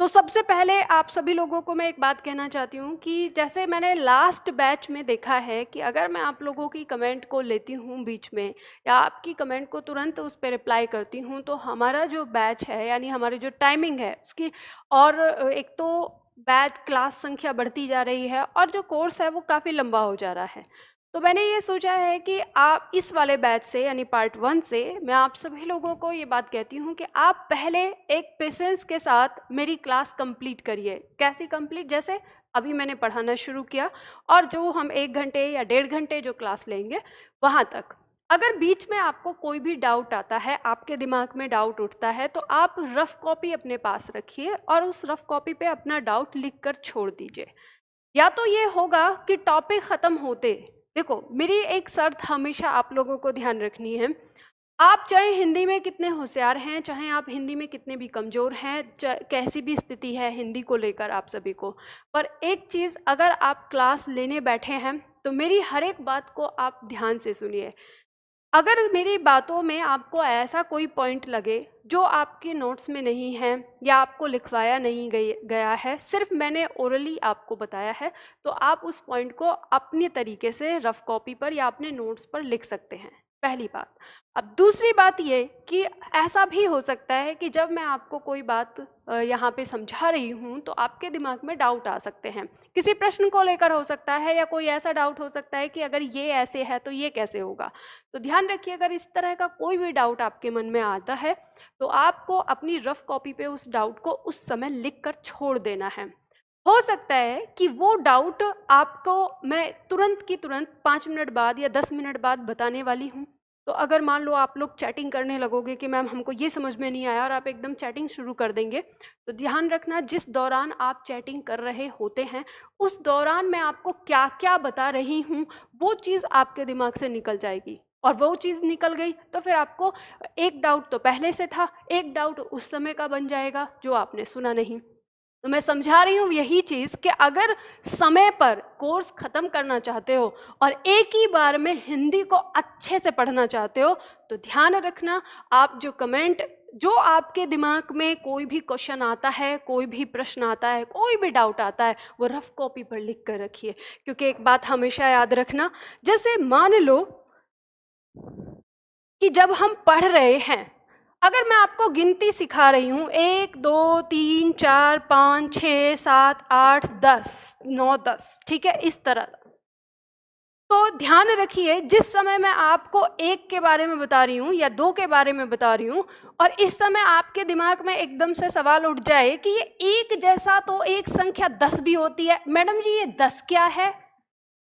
तो सबसे पहले आप सभी लोगों को मैं एक बात कहना चाहती हूँ कि जैसे मैंने लास्ट बैच में देखा है कि अगर मैं आप लोगों की कमेंट को लेती हूँ बीच में या आपकी कमेंट को तुरंत उस पे रिप्लाई करती हूँ, तो हमारा जो बैच है यानी हमारी जो टाइमिंग है उसकी और एक तो बैच क्लास संख्या बढ़ती जा रही है और जो कोर्स है वो काफ़ी लंबा हो जा रहा है। तो मैंने ये सोचा है कि आप इस वाले बैच से यानी पार्ट 1 से मैं आप सभी लोगों को ये बात कहती हूँ कि आप पहले एक पेशेंस के साथ मेरी क्लास कंप्लीट करिए। कैसी कंप्लीट? जैसे अभी मैंने पढ़ाना शुरू किया और जो हम 1 घंटे या 1.5 घंटे जो क्लास लेंगे वहाँ तक। अगर बीच में आपको कोई भी डाउट आता है, आपके दिमाग में डाउट उठता है, तो आप रफ कॉपी अपने पास रखिए और उस रफ कॉपी पे अपना डाउट लिख कर छोड़ दीजिए। या तो ये होगा कि टॉपिक ख़त्म होते, देखो मेरी एक शर्त हमेशा आप लोगों को ध्यान रखनी है, आप चाहे हिंदी में कितने होशियार हैं, चाहे आप हिंदी में कितने भी कमज़ोर हैं, कैसी भी स्थिति है हिंदी को लेकर आप सभी को, पर एक चीज़, अगर आप क्लास लेने बैठे हैं तो मेरी हर एक बात को आप ध्यान से सुनिए। अगर मेरी बातों में आपको ऐसा कोई पॉइंट लगे जो आपके नोट्स में नहीं है या आपको लिखवाया नहीं गया है, सिर्फ मैंने ओरली आपको बताया है, तो आप उस पॉइंट को अपने तरीके से रफ कॉपी पर या अपने नोट्स पर लिख सकते हैं, पहली बात। अब दूसरी बात ये कि ऐसा भी हो सकता है कि जब मैं आपको कोई बात यहाँ पे समझा रही हूँ तो आपके दिमाग में डाउट आ सकते हैं, किसी प्रश्न को लेकर हो सकता है या कोई ऐसा डाउट हो सकता है कि अगर ये ऐसे है तो ये कैसे होगा। तो ध्यान रखिए, अगर इस तरह का कोई भी डाउट आपके मन में आता है तो आपको अपनी रफ कॉपी पे उस डाउट को उस समय लिख कर छोड़ देना है। हो सकता है कि वो डाउट आपको मैं तुरंत की तुरंत 5 मिनट बाद या 10 मिनट बाद बताने वाली हूँ। तो अगर मान लो आप लोग चैटिंग करने लगोगे कि मैम हमको ये समझ में नहीं आया और आप एकदम चैटिंग शुरू कर देंगे, तो ध्यान रखना जिस दौरान आप चैटिंग कर रहे होते हैं उस दौरान मैं आपको क्या क्या बता रही हूँ वो चीज़ आपके दिमाग से निकल जाएगी, और वो चीज़ निकल गई तो फिर आपको एक डाउट तो पहले से था, एक डाउट उस समय का बन जाएगा जो आपने सुना नहीं। तो मैं समझा रही हूँ यही चीज़ कि अगर समय पर कोर्स ख़त्म करना चाहते हो और एक ही बार में हिंदी को अच्छे से पढ़ना चाहते हो तो ध्यान रखना, आप जो कमेंट, जो आपके दिमाग में कोई भी क्वेश्चन आता है, कोई भी प्रश्न आता है, कोई भी डाउट आता है, वो रफ कॉपी पर लिख कर रखिए। क्योंकि एक बात हमेशा याद रखना, जैसे मान लो कि जब हम पढ़ रहे हैं, अगर मैं आपको गिनती सिखा रही हूँ 1 2 3 4 5 6 7 8 10 9 10, ठीक है, इस तरह। तो ध्यान रखिए, जिस समय मैं आपको 1 के बारे में बता रही हूँ या 2 के बारे में बता रही हूँ और इस समय आपके दिमाग में एकदम से सवाल उठ जाए कि ये 1 जैसा तो एक संख्या 10 भी होती है, मैडम जी ये 10 क्या है,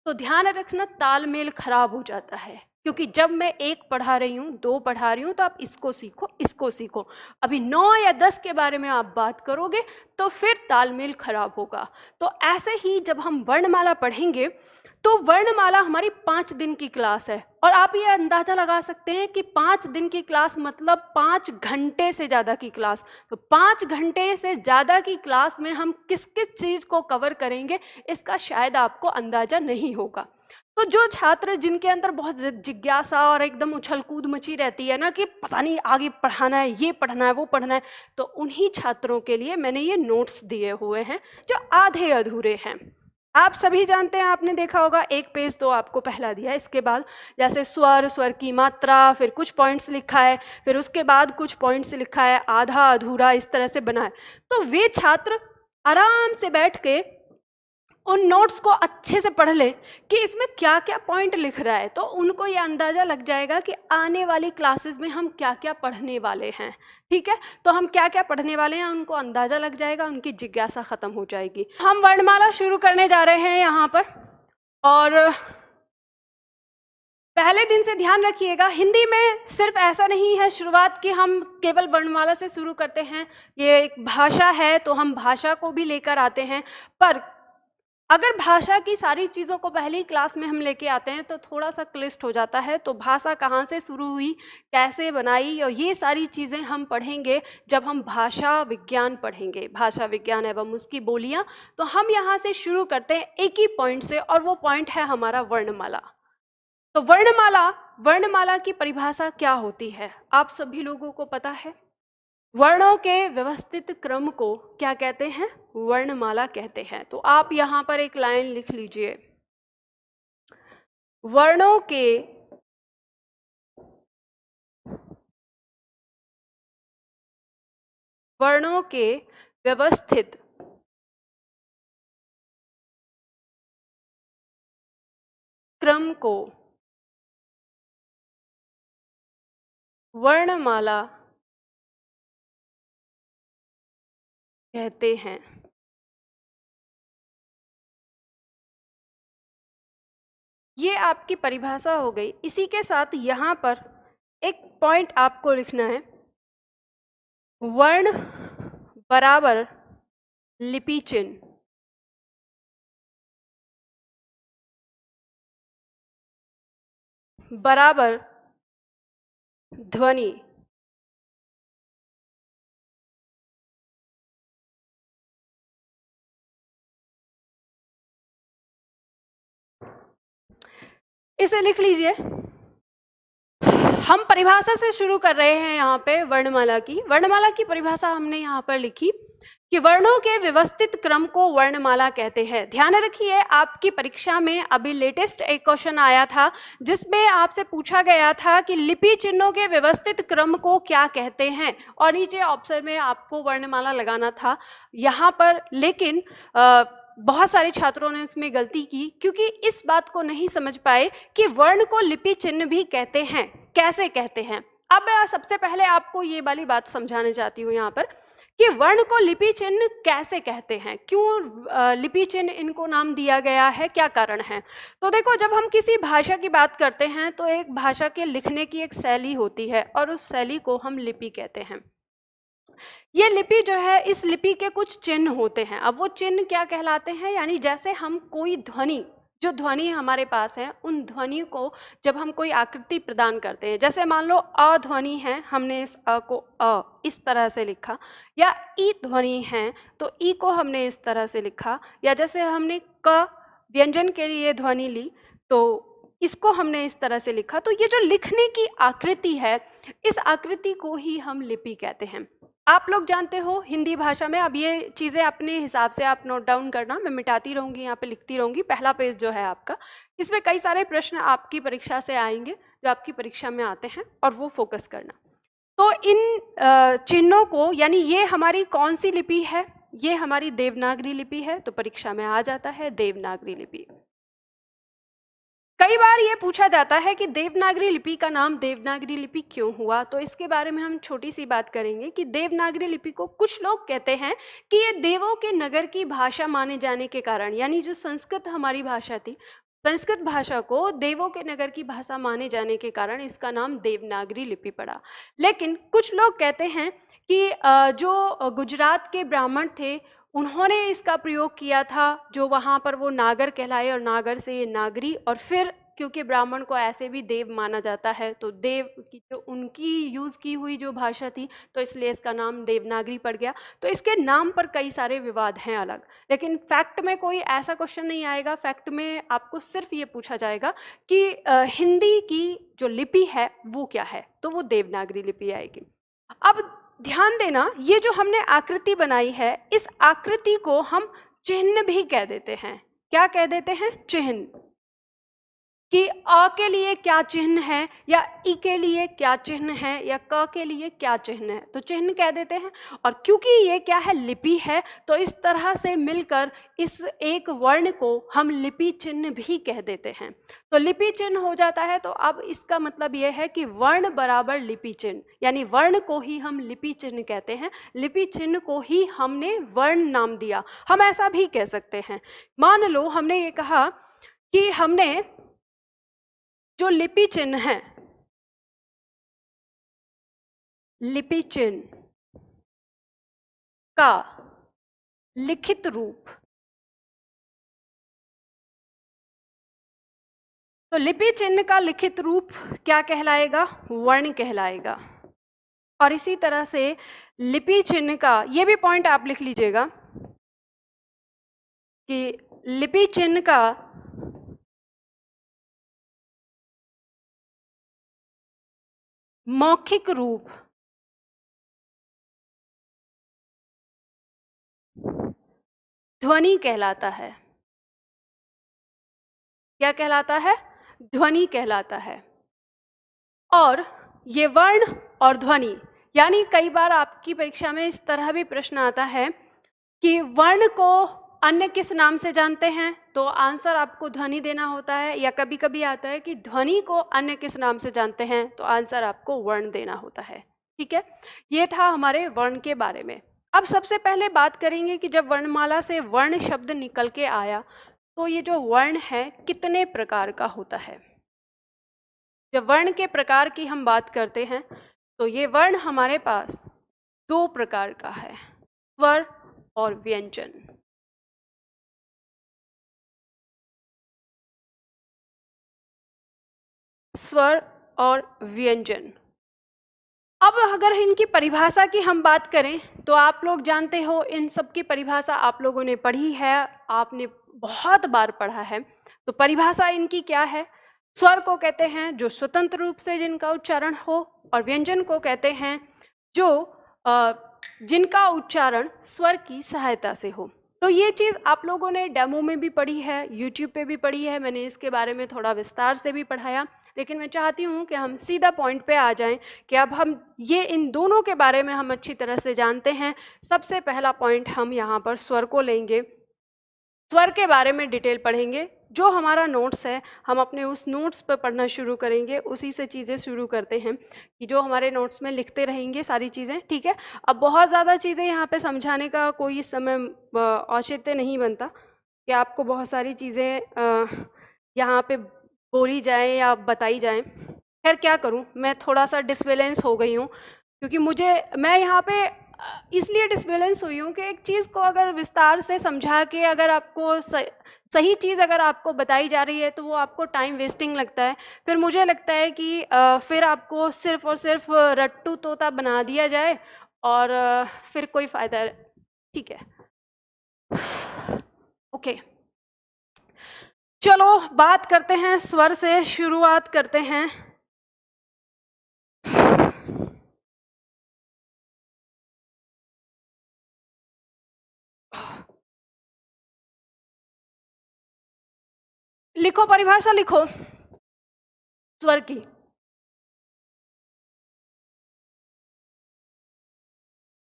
तो ध्यान रखना तालमेल खराब हो जाता है। क्योंकि जब मैं 1 पढ़ा रही हूँ, 2 पढ़ा रही हूँ, तो आप इसको सीखो, इसको सीखो, अभी 9 या 10 के बारे में आप बात करोगे तो फिर तालमेल खराब होगा। तो ऐसे ही जब हम वर्णमाला पढ़ेंगे तो वर्णमाला हमारी 5 दिन की क्लास है और आप ये अंदाजा लगा सकते हैं कि 5 दिन की क्लास मतलब 5 घंटे से ज़्यादा की क्लास। तो 5 घंटे से ज़्यादा की क्लास में हम किस किस चीज़ को कवर करेंगे इसका शायद आपको अंदाजा नहीं होगा। तो जो छात्र जिनके अंदर बहुत जिज्ञासा और एकदम उछल कूद मची रहती है ना कि पता नहीं आगे पढ़ाना है, ये पढ़ना है, वो पढ़ना है, तो उन्हीं छात्रों के लिए मैंने ये नोट्स दिए हुए हैं जो आधे अधूरे हैं। आप सभी जानते हैं, आपने देखा होगा, एक पेज तो आपको पहला दिया है, इसके बाद जैसे स्वर, स्वर की मात्रा, फिर कुछ पॉइंट्स लिखा है, फिर उसके बाद कुछ पॉइंट्स लिखा है, आधा अधूरा, इस तरह से बना है। तो वे छात्र आराम से बैठ के उन नोट्स को अच्छे से पढ़ ले कि इसमें क्या क्या पॉइंट लिख रहा है, तो उनको ये अंदाज़ा लग जाएगा कि आने वाली क्लासेस में हम क्या क्या पढ़ने वाले हैं। ठीक है, तो हम क्या क्या पढ़ने वाले हैं उनको अंदाज़ा लग जाएगा, उनकी जिज्ञासा ख़त्म हो जाएगी। हम वर्णमाला शुरू करने जा रहे हैं यहाँ पर, और पहले दिन से ध्यान रखिएगा, हिंदी में सिर्फ ऐसा नहीं है शुरुआत कि हम केवल वर्णमाला से शुरू करते हैं, ये एक भाषा है तो हम भाषा को भी लेकर आते हैं। पर अगर भाषा की सारी चीज़ों को पहली क्लास में हम लेके आते हैं तो थोड़ा सा क्लिष्ट हो जाता है। तो भाषा कहाँ से शुरू हुई, कैसे बनाई, और ये सारी चीज़ें हम पढ़ेंगे जब हम भाषा विज्ञान पढ़ेंगे, भाषा विज्ञान एवं उसकी बोलियाँ। तो हम यहाँ से शुरू करते हैं एक ही पॉइंट से, और वो पॉइंट है हमारा वर्णमाला। तो वर्णमाला की परिभाषा क्या होती है आप सभी लोगों को पता है? वर्णों के व्यवस्थित क्रम को क्या कहते हैं? वर्णमाला कहते हैं। तो आप यहाँ पर एक लाइन लिख लीजिए, वर्णों के व्यवस्थित क्रम को वर्णमाला कहते हैं। ये आपकी परिभाषा हो गई। इसी के साथ यहाँ पर एक पॉइंट आपको लिखना है, वर्ण बराबर लिपि चिन्ह, बराबर ध्वनि। इसे लिख लीजिए। हम परिभाषा से शुरू कर रहे हैं यहाँ पे वर्णमाला की। वर्णमाला की परिभाषा हमने यहाँ पर लिखी कि वर्णों के व्यवस्थित क्रम को वर्णमाला कहते हैं। ध्यान रखिए, आपकी परीक्षा में अभी लेटेस्ट एक क्वेश्चन आया था जिसमें आपसे पूछा गया था कि लिपि चिन्हों के व्यवस्थित क्रम को क्या कहते हैं, और नीचे ऑप्शन में आपको वर्णमाला लगाना था यहाँ पर। लेकिन बहुत सारे छात्रों ने उसमें गलती की, क्योंकि इस बात को नहीं समझ पाए कि वर्ण को लिपि चिन्ह भी कहते हैं, कैसे कहते हैं। अब मैं सबसे पहले आपको ये वाली बात समझाने चाहती हूँ यहाँ पर कि वर्ण को लिपि चिन्ह कैसे कहते हैं, क्यों लिपि चिन्ह इनको नाम दिया गया है, क्या कारण है। तो देखो, जब हम किसी भाषा की बात करते हैं तो एक भाषा के लिखने की एक शैली होती है और उस शैली को हम लिपि कहते हैं। ये लिपि जो है, इस लिपि के कुछ चिन्ह होते हैं। अब वो चिन्ह क्या कहलाते हैं, यानी जैसे हम कोई ध्वनि, जो ध्वनि हमारे पास है, उन ध्वनि को जब हम कोई आकृति प्रदान करते हैं, जैसे मान लो अ ध्वनि है, हमने इस अ को अ इस तरह से लिखा, या ई ध्वनि है तो ई को हमने इस तरह से लिखा, या जैसे हमने क व्यंजन के लिए ध्वनि ली तो इसको हमने इस तरह से लिखा। तो ये जो लिखने की आकृति है, इस आकृति को ही हम लिपि कहते हैं। आप लोग जानते हो हिंदी भाषा में, अब ये चीज़ें अपने हिसाब से आप नोट डाउन करना, मैं मिटाती रहूँगी, यहाँ पे लिखती रहूँगी। पहला पेज जो है आपका, इसमें कई सारे प्रश्न आपकी परीक्षा से आएंगे जो आपकी परीक्षा में आते हैं, और वो फोकस करना। तो इन चिन्हों को, यानी ये हमारी कौन सी लिपि है, ये हमारी देवनागरी लिपि है, तो परीक्षा में आ जाता है देवनागरी लिपि। कई बार ये पूछा जाता है कि देवनागरी लिपि का नाम देवनागरी लिपि क्यों हुआ, तो इसके बारे में हम छोटी सी बात करेंगे कि देवनागरी लिपि को कुछ लोग कहते हैं कि ये देवों के नगर की भाषा माने जाने के कारण, यानी जो संस्कृत हमारी भाषा थी, संस्कृत भाषा को देवों के नगर की भाषा माने जाने के कारण इसका नाम देवनागरी लिपि पड़ा। लेकिन कुछ लोग कहते हैं कि जो गुजरात के ब्राह्मण थे, उन्होंने इसका प्रयोग किया था, जो वहाँ पर वो नागर कहलाए, और नागर से ये नागरी, और फिर क्योंकि ब्राह्मण को ऐसे भी देव माना जाता है, तो देव की जो उनकी यूज़ की हुई जो भाषा थी, तो इसलिए इसका नाम देवनागरी पड़ गया। तो इसके नाम पर कई सारे विवाद हैं अलग, लेकिन फैक्ट में कोई ऐसा क्वेश्चन नहीं आएगा। फैक्ट में आपको सिर्फ ये पूछा जाएगा कि हिंदी की जो लिपि है वो क्या है, तो वो देवनागरी लिपि आएगी। अब ध्यान देना, ये जो हमने आकृति बनाई है, इस आकृति को हम चिन्ह भी कह देते हैं। क्या कह देते हैं? चिन्ह। कि अ के लिए क्या चिन्ह है, या ई के लिए क्या चिन्ह है, या क के लिए क्या चिन्ह है, तो चिन्ह कह देते हैं। और क्योंकि ये क्या है, लिपि है, तो इस तरह से मिलकर इस एक वर्ण को हम लिपि चिन्ह भी कह देते हैं। तो लिपि चिन्ह हो जाता है। तो अब इसका मतलब ये है कि वर्ण बराबर लिपि चिन्ह, यानी वर्ण को ही हम लिपि चिन्ह कहते हैं, लिपि चिन्ह को ही हमने वर्ण नाम दिया। हम ऐसा भी कह सकते हैं, मान लो हमने ये कहा कि हमने जो लिपि चिन्ह है, लिपि चिन्ह का लिखित रूप, तो लिपि चिन्ह का लिखित रूप क्या कहलाएगा? वर्ण कहलाएगा। और इसी तरह से लिपि चिन्ह का, ये भी पॉइंट आप लिख लीजिएगा कि लिपि चिन्ह का मौखिक रूप ध्वनि कहलाता है। क्या कहलाता है? ध्वनि कहलाता है। और ये वर्ण और ध्वनि, यानी कई बार आपकी परीक्षा में इस तरह भी प्रश्न आता है कि वर्ण को अन्य किस नाम से जानते हैं, तो आंसर आपको ध्वनि देना होता है। या कभी कभी आता है कि ध्वनि को अन्य किस नाम से जानते हैं, तो आंसर आपको वर्ण देना होता है। ठीक है, ये था हमारे वर्ण के बारे में। अब सबसे पहले बात करेंगे कि जब वर्णमाला से वर्ण शब्द निकल के आया, तो ये जो वर्ण है कितने प्रकार का होता है। जब वर्ण के प्रकार की हम बात करते हैं, तो ये वर्ण हमारे पास दो प्रकार का है, स्वर और व्यंजन। स्वर और व्यंजन। अब अगर इनकी परिभाषा की हम बात करें, तो आप लोग जानते हो इन सब की परिभाषा आप लोगों ने पढ़ी है, आपने बहुत बार पढ़ा है। तो परिभाषा इनकी क्या है? स्वर को कहते हैं जो स्वतंत्र रूप से जिनका उच्चारण हो, और व्यंजन को कहते हैं जो जिनका उच्चारण स्वर की सहायता से हो। तो ये चीज़ आप लोगों ने डेमो में भी पढ़ी है, यूट्यूब पे भी पढ़ी है, मैंने इसके बारे में थोड़ा विस्तार से भी पढ़ाया। लेकिन मैं चाहती हूँ कि हम सीधा पॉइंट पे आ जाएं कि अब हम ये इन दोनों के बारे में हम अच्छी तरह से जानते हैं। सबसे पहला पॉइंट हम यहाँ पर स्वर को लेंगे, स्वर के बारे में डिटेल पढ़ेंगे। जो हमारा नोट्स है, हम अपने उस नोट्स पर पढ़ना शुरू करेंगे, उसी से चीज़ें शुरू करते हैं कि जो हमारे नोट्स में लिखते रहेंगे सारी चीज़ें। ठीक है, अब बहुत ज़्यादा चीज़ें यहाँ पे समझाने का कोई इस समय औचित्य नहीं बनता कि आपको बहुत सारी चीज़ें यहाँ पे बोली जाएं या बताई जाएं। खैर क्या करूँ, मैं थोड़ा सा डिसबैलेंस हो गई हूँ, क्योंकि मैं यहाँ पे इसलिए डिसबैलेंस हुई हूँ कि एक चीज़ को अगर विस्तार से समझा के अगर आपको सही चीज़ अगर आपको बताई जा रही है, तो वो आपको टाइम वेस्टिंग लगता है। फिर मुझे लगता है कि फिर आपको सिर्फ और सिर्फ रट्टू तोता बना दिया जाए और फिर कोई फ़ायदा। ठीक है, ओके, चलो बात करते हैं, स्वर से शुरुआत करते हैं। लिखो, परिभाषा लिखो स्वर की।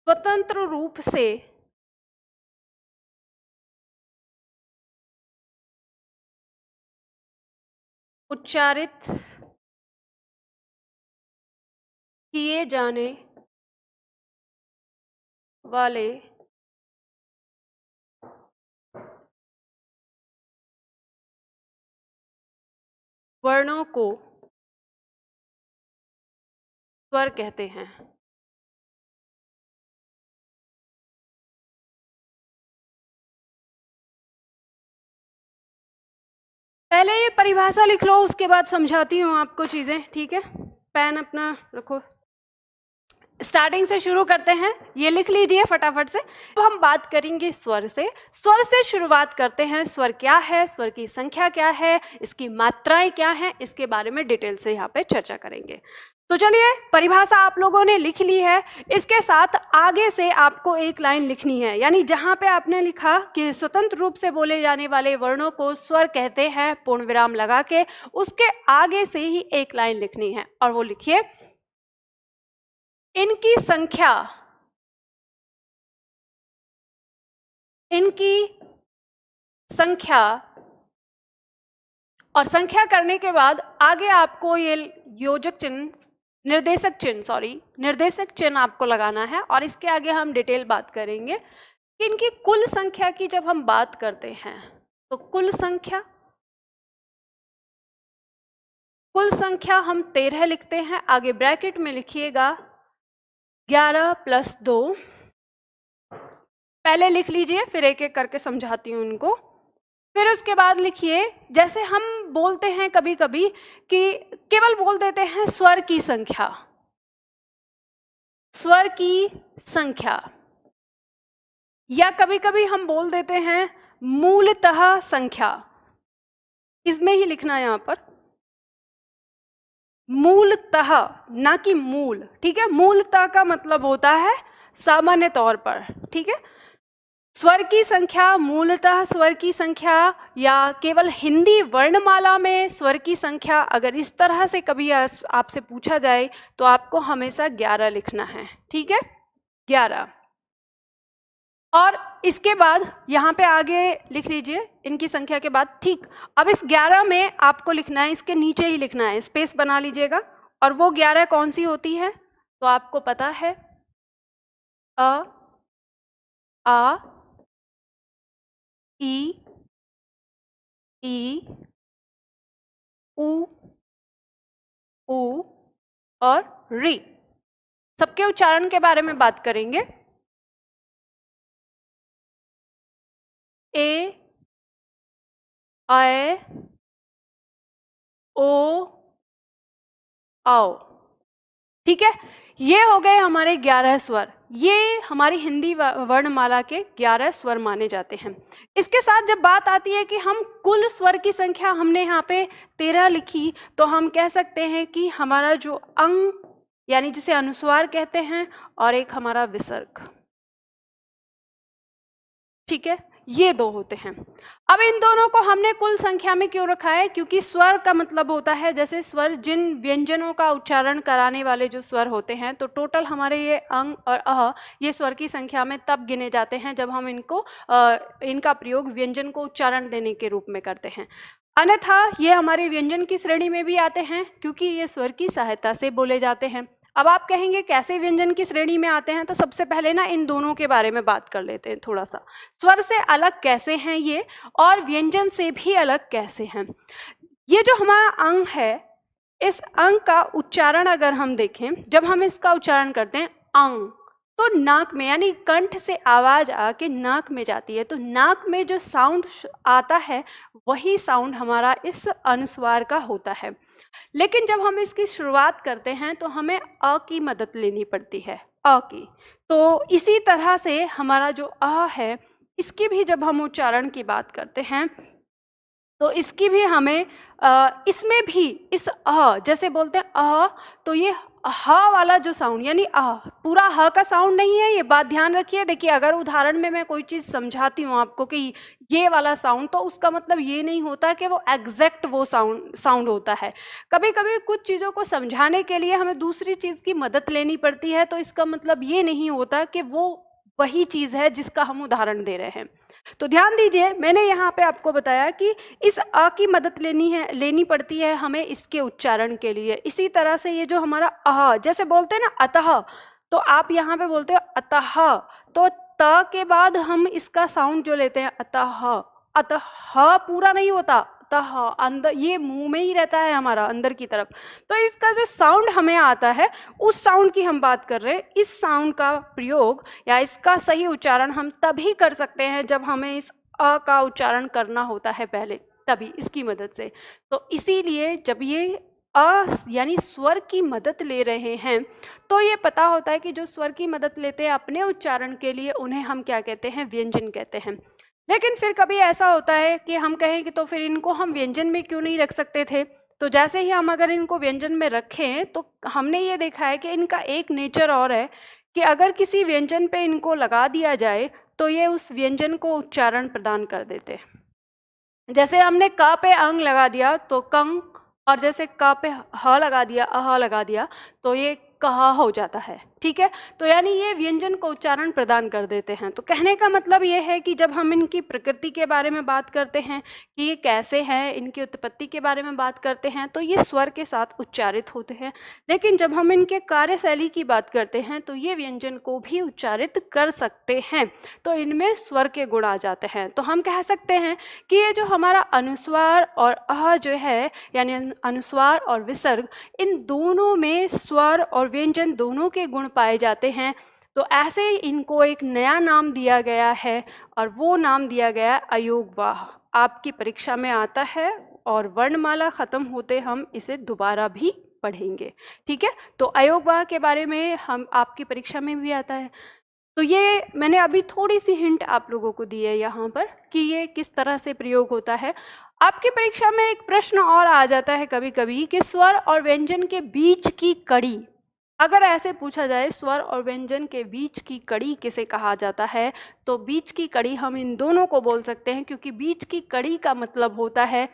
स्वतंत्र रूप से उच्चारित किए जाने वाले वर्णों को स्वर कहते हैं। पहले ये परिभाषा लिख लो, उसके बाद समझाती हूँ आपको चीज़ें। ठीक है, पेन अपना रखो, स्टार्टिंग से शुरू करते हैं। ये लिख लीजिए फटाफट से। तो हम बात करेंगे स्वर से। स्वर से शुरुआत करते हैं। स्वर क्या है, स्वर की संख्या क्या है, इसकी मात्राएं क्या हैं, इसके बारे में डिटेल से यहाँ पे चर्चा करेंगे। तो चलिए, परिभाषा आप लोगों ने लिख ली है। इसके साथ आगे से आपको एक लाइन लिखनी है, यानी जहाँ पे आपने लिखा कि स्वतंत्र रूप से बोले जाने वाले वर्णों को स्वर कहते हैं, पूर्ण विराम लगा के, उसके आगे से ही एक लाइन लिखनी है, और वो लिखिए, इनकी संख्या और संख्या करने के बाद आगे आपको ये योजक चिन्ह, निर्देशक चिन्ह आपको लगाना है। और इसके आगे हम डिटेल बात करेंगे कि इनकी कुल संख्या की जब हम बात करते हैं, तो कुल संख्या हम 13 लिखते हैं। आगे ब्रैकेट में लिखिएगा 11 + 2। पहले लिख लीजिए, फिर एक एक करके समझाती हूँ उनको। फिर उसके बाद लिखिए, जैसे हम बोलते हैं कभी कभी कि केवल बोल देते हैं स्वर की संख्या, या कभी कभी हम बोल देते हैं मूलतः संख्या। इसमें ही लिखना है यहाँ पर, मूलतः, ना कि मूल। ठीक है, मूलतः का मतलब होता है सामान्य तौर पर। ठीक है, स्वर की संख्या मूलतः स्वर की संख्या या केवल हिंदी वर्णमाला में स्वर की संख्या, अगर इस तरह से कभी आपसे पूछा जाए तो आपको हमेशा 11 लिखना है, ठीक है, 11। और इसके बाद यहाँ पे आगे लिख लीजिए इनकी संख्या के बाद, ठीक। अब इस 11 में आपको लिखना है, इसके नीचे ही लिखना है, स्पेस बना लीजिएगा। और वो 11 कौन सी होती है तो आपको पता है, अ, आ, ई, उ, ऊ और री। सबके उच्चारण के बारे में बात करेंगे। ए, ऐ, ओ, आओ, ठीक है। ये हो गए हमारे 11 स्वर, ये हमारी हिंदी वर्णमाला के 11 स्वर माने जाते हैं। इसके साथ जब बात आती है कि हम कुल स्वर की संख्या हमने यहाँ पे 13 लिखी, तो हम कह सकते हैं कि हमारा जो अंग यानी जिसे अनुस्वार कहते हैं और एक हमारा विसर्ग, ठीक है, ये दो होते हैं। अब इन दोनों को हमने कुल संख्या में क्यों रखा है, क्योंकि स्वर का मतलब होता है जैसे स्वर जिन व्यंजनों का उच्चारण कराने वाले जो स्वर होते हैं, तो टोटल हमारे ये अंग और अह ये स्वर की संख्या में तब गिने जाते हैं जब हम इनका प्रयोग व्यंजन को उच्चारण देने के रूप में करते हैं। अन्यथा ये हमारे व्यंजन की श्रेणी में भी आते हैं क्योंकि ये स्वर की सहायता से बोले जाते हैं। अब आप कहेंगे कैसे व्यंजन की श्रेणी में आते हैं, तो सबसे पहले ना इन दोनों के बारे में बात कर लेते हैं थोड़ा सा। स्वर से अलग कैसे हैं ये और व्यंजन से भी अलग कैसे हैं। ये जो हमारा अंग है, इस अंग का उच्चारण अगर हम देखें, जब हम इसका उच्चारण करते हैं अंग, तो नाक में यानी कंठ से आवाज आके नाक में जाती है, तो नाक में जो साउंड आता है वही साउंड हमारा इस अनुस्वार का होता है। लेकिन जब हम इसकी शुरुआत करते हैं तो हमें अ की मदद लेनी पड़ती है, अ की। तो इसी तरह से हमारा जो अ है, इसकी भी जब हम उच्चारण की बात करते हैं तो इसकी भी हमें इसमें भी इस अ जैसे बोलते हैं अ, तो ये ह वाला जो साउंड यानी पूरा ह का साउंड नहीं है, ये बात ध्यान रखिए। देखिए अगर उदाहरण में मैं कोई चीज़ समझाती हूँ आपको कि ये वाला साउंड, तो उसका मतलब ये नहीं होता कि वो एग्जैक्ट वो साउंड होता है। कभी कभी कुछ चीज़ों को समझाने के लिए हमें दूसरी चीज़ की मदद लेनी पड़ती है, तो इसका मतलब ये नहीं होता कि वो वही चीज़ है जिसका हम उदाहरण दे रहे हैं। तो ध्यान दीजिए, मैंने यहाँ पे आपको बताया कि इस अ की मदद लेनी पड़ती है हमें इसके उच्चारण के लिए। इसी तरह से ये जो हमारा अह, जैसे बोलते हैं ना अतः, तो आप यहाँ पे बोलते हो अतः, तो त के बाद हम इसका साउंड जो लेते हैं अतः, अतः पूरा नहीं होता, अतः अंदर ये मुंह में ही रहता है हमारा अंदर की तरफ। तो इसका जो साउंड हमें आता है उस साउंड की हम बात कर रहे हैं। इस साउंड का प्रयोग या इसका सही उच्चारण हम तभी कर सकते हैं जब हमें इस अ का उच्चारण करना होता है पहले, तभी इसकी मदद से। तो इसीलिए जब ये अ यानी स्वर की मदद ले रहे हैं तो ये पता होता है कि जो स्वर की मदद लेते हैं अपने उच्चारण के लिए, उन्हें हम क्या कहते हैं, व्यंजन कहते हैं। लेकिन फिर कभी ऐसा होता है कि हम कहें कि तो फिर इनको हम व्यंजन में क्यों नहीं रख सकते थे। तो जैसे ही हम अगर इनको व्यंजन में रखें तो हमने ये देखा है कि इनका एक नेचर और है कि अगर किसी व्यंजन पे इनको लगा दिया जाए तो ये उस व्यंजन को उच्चारण प्रदान कर देते हैं। जैसे हमने क पे अंग लगा दिया तो कंग, और जैसे क पे ह लगा दिया, अह लगा दिया, तो ये कहा हो जाता है, ठीक है। तो यानी ये व्यंजन को उच्चारण प्रदान कर देते हैं। तो कहने का मतलब ये है कि जब हम इनकी प्रकृति के बारे में बात करते हैं कि ये कैसे हैं, इनकी उत्पत्ति के बारे में बात करते हैं, तो ये स्वर के साथ उच्चारित होते हैं। लेकिन जब हम इनके कार्यशैली की बात करते हैं तो ये व्यंजन को भी उच्चारित कर सकते हैं, तो इनमें स्वर के गुण आ जाते हैं। तो हम कह सकते हैं कि ये जो हमारा अनुस्वार और अह जो है, यानी अनुस्वार और विसर्ग, इन दोनों में स्वर और व्यंजन दोनों के गुण पाए जाते हैं। तो ऐसे इनको एक नया नाम दिया गया है और वो नाम दिया गया अयोगवाह। आपकी परीक्षा में आता है और वर्णमाला खत्म होते हम इसे दोबारा भी पढ़ेंगे, ठीक है। तो अयोगवाह के बारे में हम आपकी परीक्षा में भी आता है। तो ये मैंने अभी थोड़ी सी हिंट आप लोगों को दी है यहाँ पर कि ये किस तरह से प्रयोग होता है। आपकी परीक्षा में एक प्रश्न और आ जाता है कभी कभी कि स्वर और व्यंजन के बीच की कड़ी, अगर ऐसे पूछा जाए स्वर और व्यंजन के बीच की कड़ी किसे कहा जाता है, तो बीच की कड़ी हम इन दोनों को बोल सकते हैं, क्योंकि बीच की कड़ी का मतलब होता है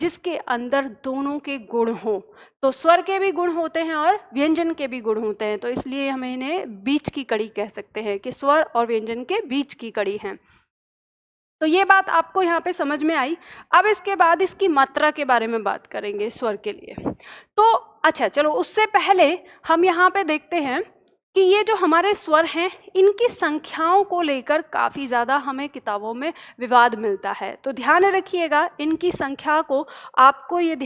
जिसके अंदर दोनों के गुण हों। तो स्वर के भी गुण होते हैं और व्यंजन के भी गुण होते हैं, तो इसलिए हम इन्हें बीच की कड़ी कह सकते हैं कि स्वर और व्यंजन के बीच की कड़ी हैं। तो ये बात आपको यहाँ पे समझ में आई। अब इसके बाद इसकी मात्रा के बारे में बात करेंगे स्वर के लिए। तो अच्छा चलो, उससे पहले हम यहाँ पे देखते हैं कि ये जो हमारे स्वर हैं इनकी संख्याओं को लेकर काफ़ी ज़्यादा हमें किताबों में विवाद मिलता है। तो ध्यान रखिएगा, इनकी संख्या को आपको ये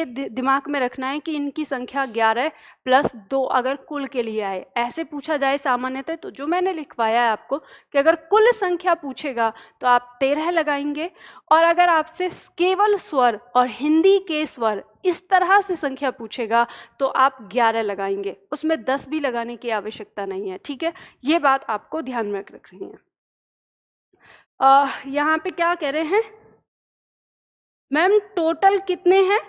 दिमाग में रखना है कि इनकी संख्या 11 + 2 अगर कुल के लिए आए। ऐसे पूछा जाए सामान्यतः तो जो मैंने लिखवाया है आपको कि अगर कुल संख्या पूछेगा तो आप 13 लगाएंगे, और अगर आपसे केवल स्वर और हिंदी के स्वर इस तरह से संख्या पूछेगा तो आप 11 लगाएंगे, उसमें 10 भी लगाने की आवश्यकता नहीं है। ठीक है, ये बात आपको ध्यान में रखनी है। यहाँ पे क्या कह रहे हैं मैम, टोटल कितने हैं?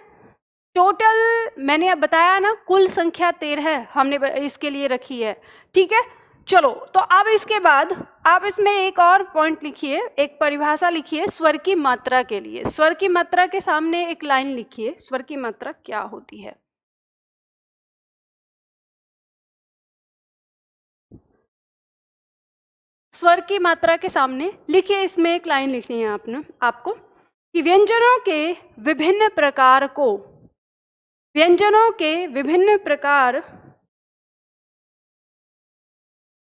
टोटल मैंने अब बताया ना, कुल संख्या 13 हमने इसके लिए रखी है। ठीक है, चलो तो अब इसके बाद आप इसमें एक और पॉइंट लिखिए, एक परिभाषा लिखिए स्वर की मात्रा के लिए। स्वर की मात्रा के सामने एक लाइन लिखिए, स्वर की मात्रा क्या होती है। स्वर की मात्रा के सामने लिखिए, इसमें एक लाइन लिखनी है आपको कि व्यंजनों के विभिन्न प्रकार को, व्यंजनों के विभिन्न प्रकार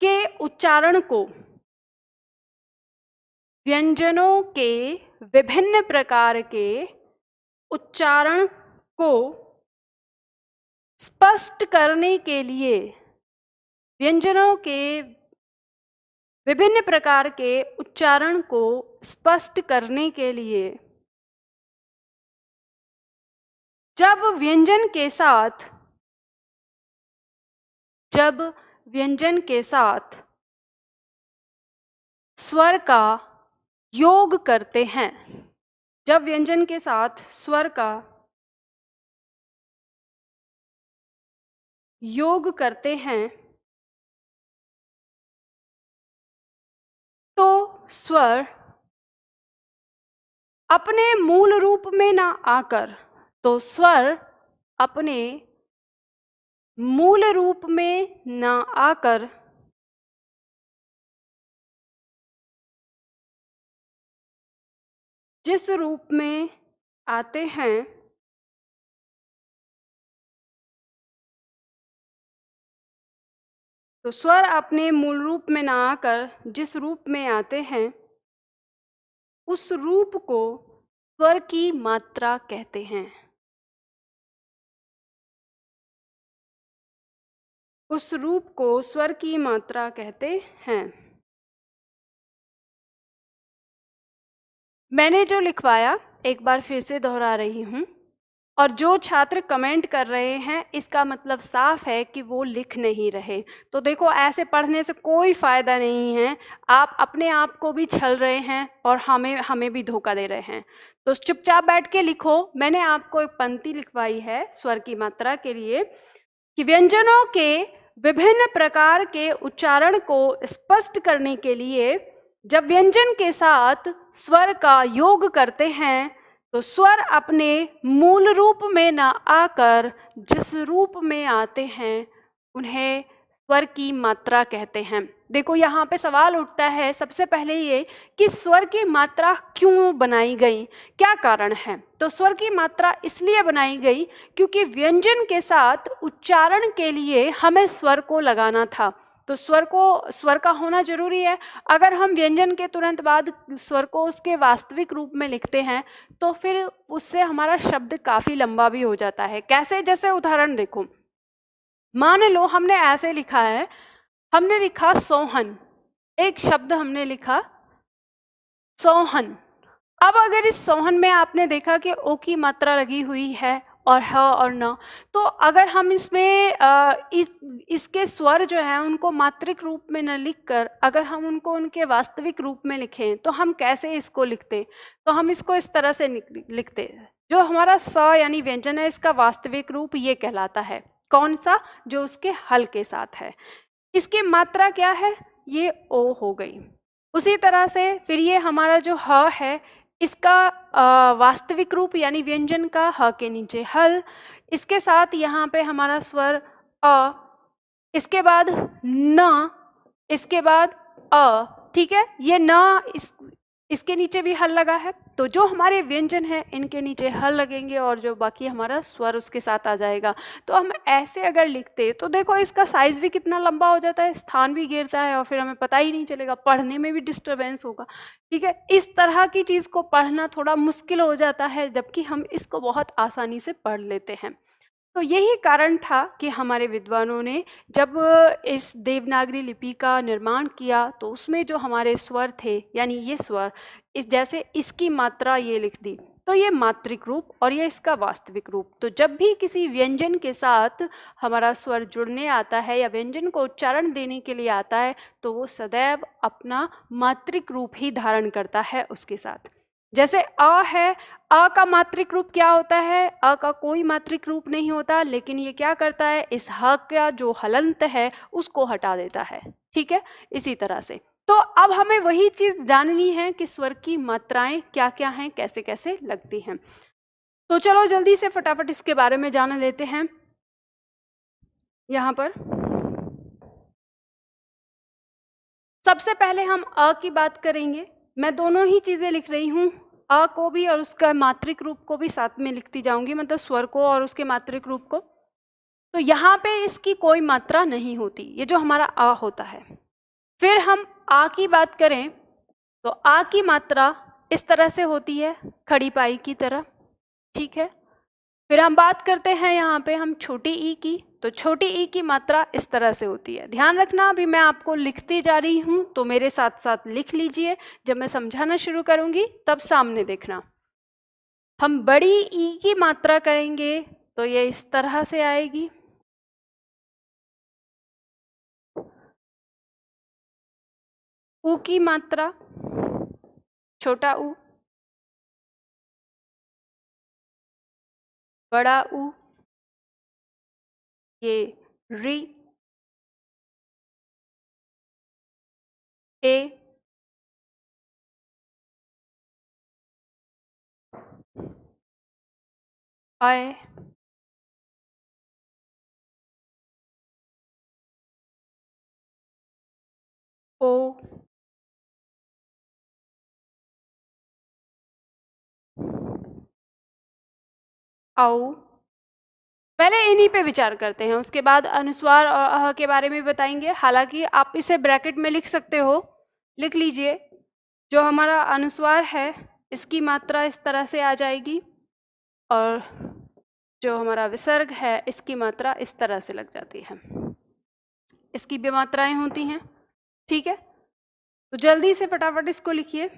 के उच्चारण को, व्यंजनों के विभिन्न प्रकार के उच्चारण को स्पष्ट करने के लिए, व्यंजनों के विभिन्न प्रकार के उच्चारण को स्पष्ट करने के लिए जब व्यंजन के साथ स्वर का योग करते हैं, जब व्यंजन के साथ स्वर का योग करते हैं तो स्वर अपने मूल रूप में ना आकर, तो स्वर अपने मूल रूप में ना आकर जिस रूप में आते हैं तो स्वर अपने मूल रूप में ना आकर जिस रूप में आते हैं उस रूप को स्वर की मात्रा कहते हैं। उस रूप को स्वर की मात्रा कहते हैं। मैंने जो लिखवाया एक बार फिर से दोहरा रही हूँ, और जो छात्र कमेंट कर रहे हैं इसका मतलब साफ है कि वो लिख नहीं रहे। तो देखो, ऐसे पढ़ने से कोई फ़ायदा नहीं है, आप अपने आप को भी छल रहे हैं और हमें भी धोखा दे रहे हैं। तो चुपचाप बैठ के लिखो। मैंने आपको एक पंक्ति लिखवाई है स्वर की मात्रा के लिए कि व्यंजनों के विभिन्न प्रकार के उच्चारण को स्पष्ट करने के लिए जब व्यंजन के साथ स्वर का योग करते हैं तो स्वर अपने मूल रूप में न आकर जिस रूप में आते हैं उन्हें स्वर की मात्रा कहते हैं। देखो, यहाँ पे सवाल उठता है सबसे पहले ये कि स्वर की मात्रा क्यों बनाई गई, क्या कारण है। तो स्वर की मात्रा इसलिए बनाई गई क्योंकि व्यंजन के साथ उच्चारण के लिए हमें स्वर को लगाना था, तो स्वर का होना जरूरी है। अगर हम व्यंजन के तुरंत बाद स्वर को उसके वास्तविक रूप में लिखते हैं तो फिर उससे हमारा शब्द काफ़ी लंबा भी हो जाता है। कैसे? जैसे उदाहरण देखो, मान लो हमने ऐसे लिखा है, हमने लिखा सोहन, एक शब्द हमने लिखा सोहन। अब अगर इस सोहन में आपने देखा कि ओ की मात्रा लगी हुई है और ह और न, तो अगर हम इसमें इसके स्वर जो हैं उनको मात्रिक रूप में न लिखकर अगर हम उनको उनके वास्तविक रूप में लिखें तो हम कैसे इसको लिखते? तो हम इसको इस तरह से लिखते, जो हमारा स यानी व्यंजन है इसका वास्तविक रूप ये कहलाता है। कौन सा? जो उसके हल के साथ है। इसकी मात्रा क्या है? ये ओ हो गई। उसी तरह से फिर ये हमारा जो ह है, इसका वास्तविक रूप यानी व्यंजन का ह के नीचे हल, इसके साथ यहाँ पे हमारा स्वर अ, इसके बाद न, इसके बाद अ, ठीक है। ये न इसके नीचे भी हल लगा है, तो जो हमारे व्यंजन है इनके नीचे हल लगेंगे और जो बाकी हमारा स्वर उसके साथ आ जाएगा। तो हम ऐसे अगर लिखते तो देखो इसका साइज भी कितना लंबा हो जाता है, स्थान भी गिरता है और फिर हमें पता ही नहीं चलेगा, पढ़ने में भी डिस्टर्बेंस होगा। ठीक है, इस तरह की चीज़ को पढ़ना थोड़ा मुश्किल हो जाता है, जबकि हम इसको बहुत आसानी से पढ़ लेते हैं। तो यही कारण था कि हमारे विद्वानों ने जब इस देवनागरी लिपि का निर्माण किया तो उसमें जो हमारे स्वर थे, यानी ये स्वर, इस जैसे इसकी मात्रा ये लिख दी, तो ये मात्रिक रूप और ये इसका वास्तविक रूप। तो जब भी किसी व्यंजन के साथ हमारा स्वर जुड़ने आता है या व्यंजन को उच्चारण देने के लिए आता है, तो वो सदैव अपना मात्रिक रूप ही धारण करता है उसके साथ। जैसे अ है, अ का मात्रिक रूप क्या होता है? अ का कोई मात्रिक रूप नहीं होता, लेकिन ये क्या करता है, इस ह का जो हलंत है उसको हटा देता है। ठीक है, इसी तरह से। तो अब हमें वही चीज जाननी है कि स्वर की मात्राएं क्या क्या हैं, कैसे कैसे लगती हैं। तो चलो जल्दी से फटाफट इसके बारे में जान लेते हैं। यहाँ पर सबसे पहले हम अ की बात करेंगे। मैं दोनों ही चीजें लिख रही हूँ, अ को भी और उसका मात्रिक रूप को भी साथ में लिखती जाऊंगी, मतलब स्वर को और उसके मात्रिक रूप को। तो यहाँ पे इसकी कोई मात्रा नहीं होती, ये जो हमारा आ होता है। फिर हम आ की बात करें तो आ की मात्रा इस तरह से होती है, खड़ी पाई की तरह। ठीक है, फिर हम बात करते हैं यहाँ पे हम छोटी ई की, तो छोटी ई की मात्रा इस तरह से होती है। ध्यान रखना, अभी मैं आपको लिखती जा रही हूँ तो मेरे साथ साथ लिख लीजिए, जब मैं समझाना शुरू करूँगी तब सामने देखना। हम बड़ी ई की मात्रा करेंगे तो ये इस तरह से आएगी। ऊ की मात्रा, छोटा ऊ, बड़ा ऊ, ये री, ए, आय, ओ, औ। पहले इन्हीं पे विचार करते हैं, उसके बाद अनुस्वार और अह के बारे में बताएंगे। हालांकि आप इसे ब्रैकेट में लिख सकते हो, लिख लीजिए। जो हमारा अनुस्वार है इसकी मात्रा इस तरह से आ जाएगी और जो हमारा विसर्ग है इसकी मात्रा इस तरह से लग जाती है। इसकी भी मात्राएं होती हैं। ठीक है, तो जल्दी से फटाफट इसको लिखिए।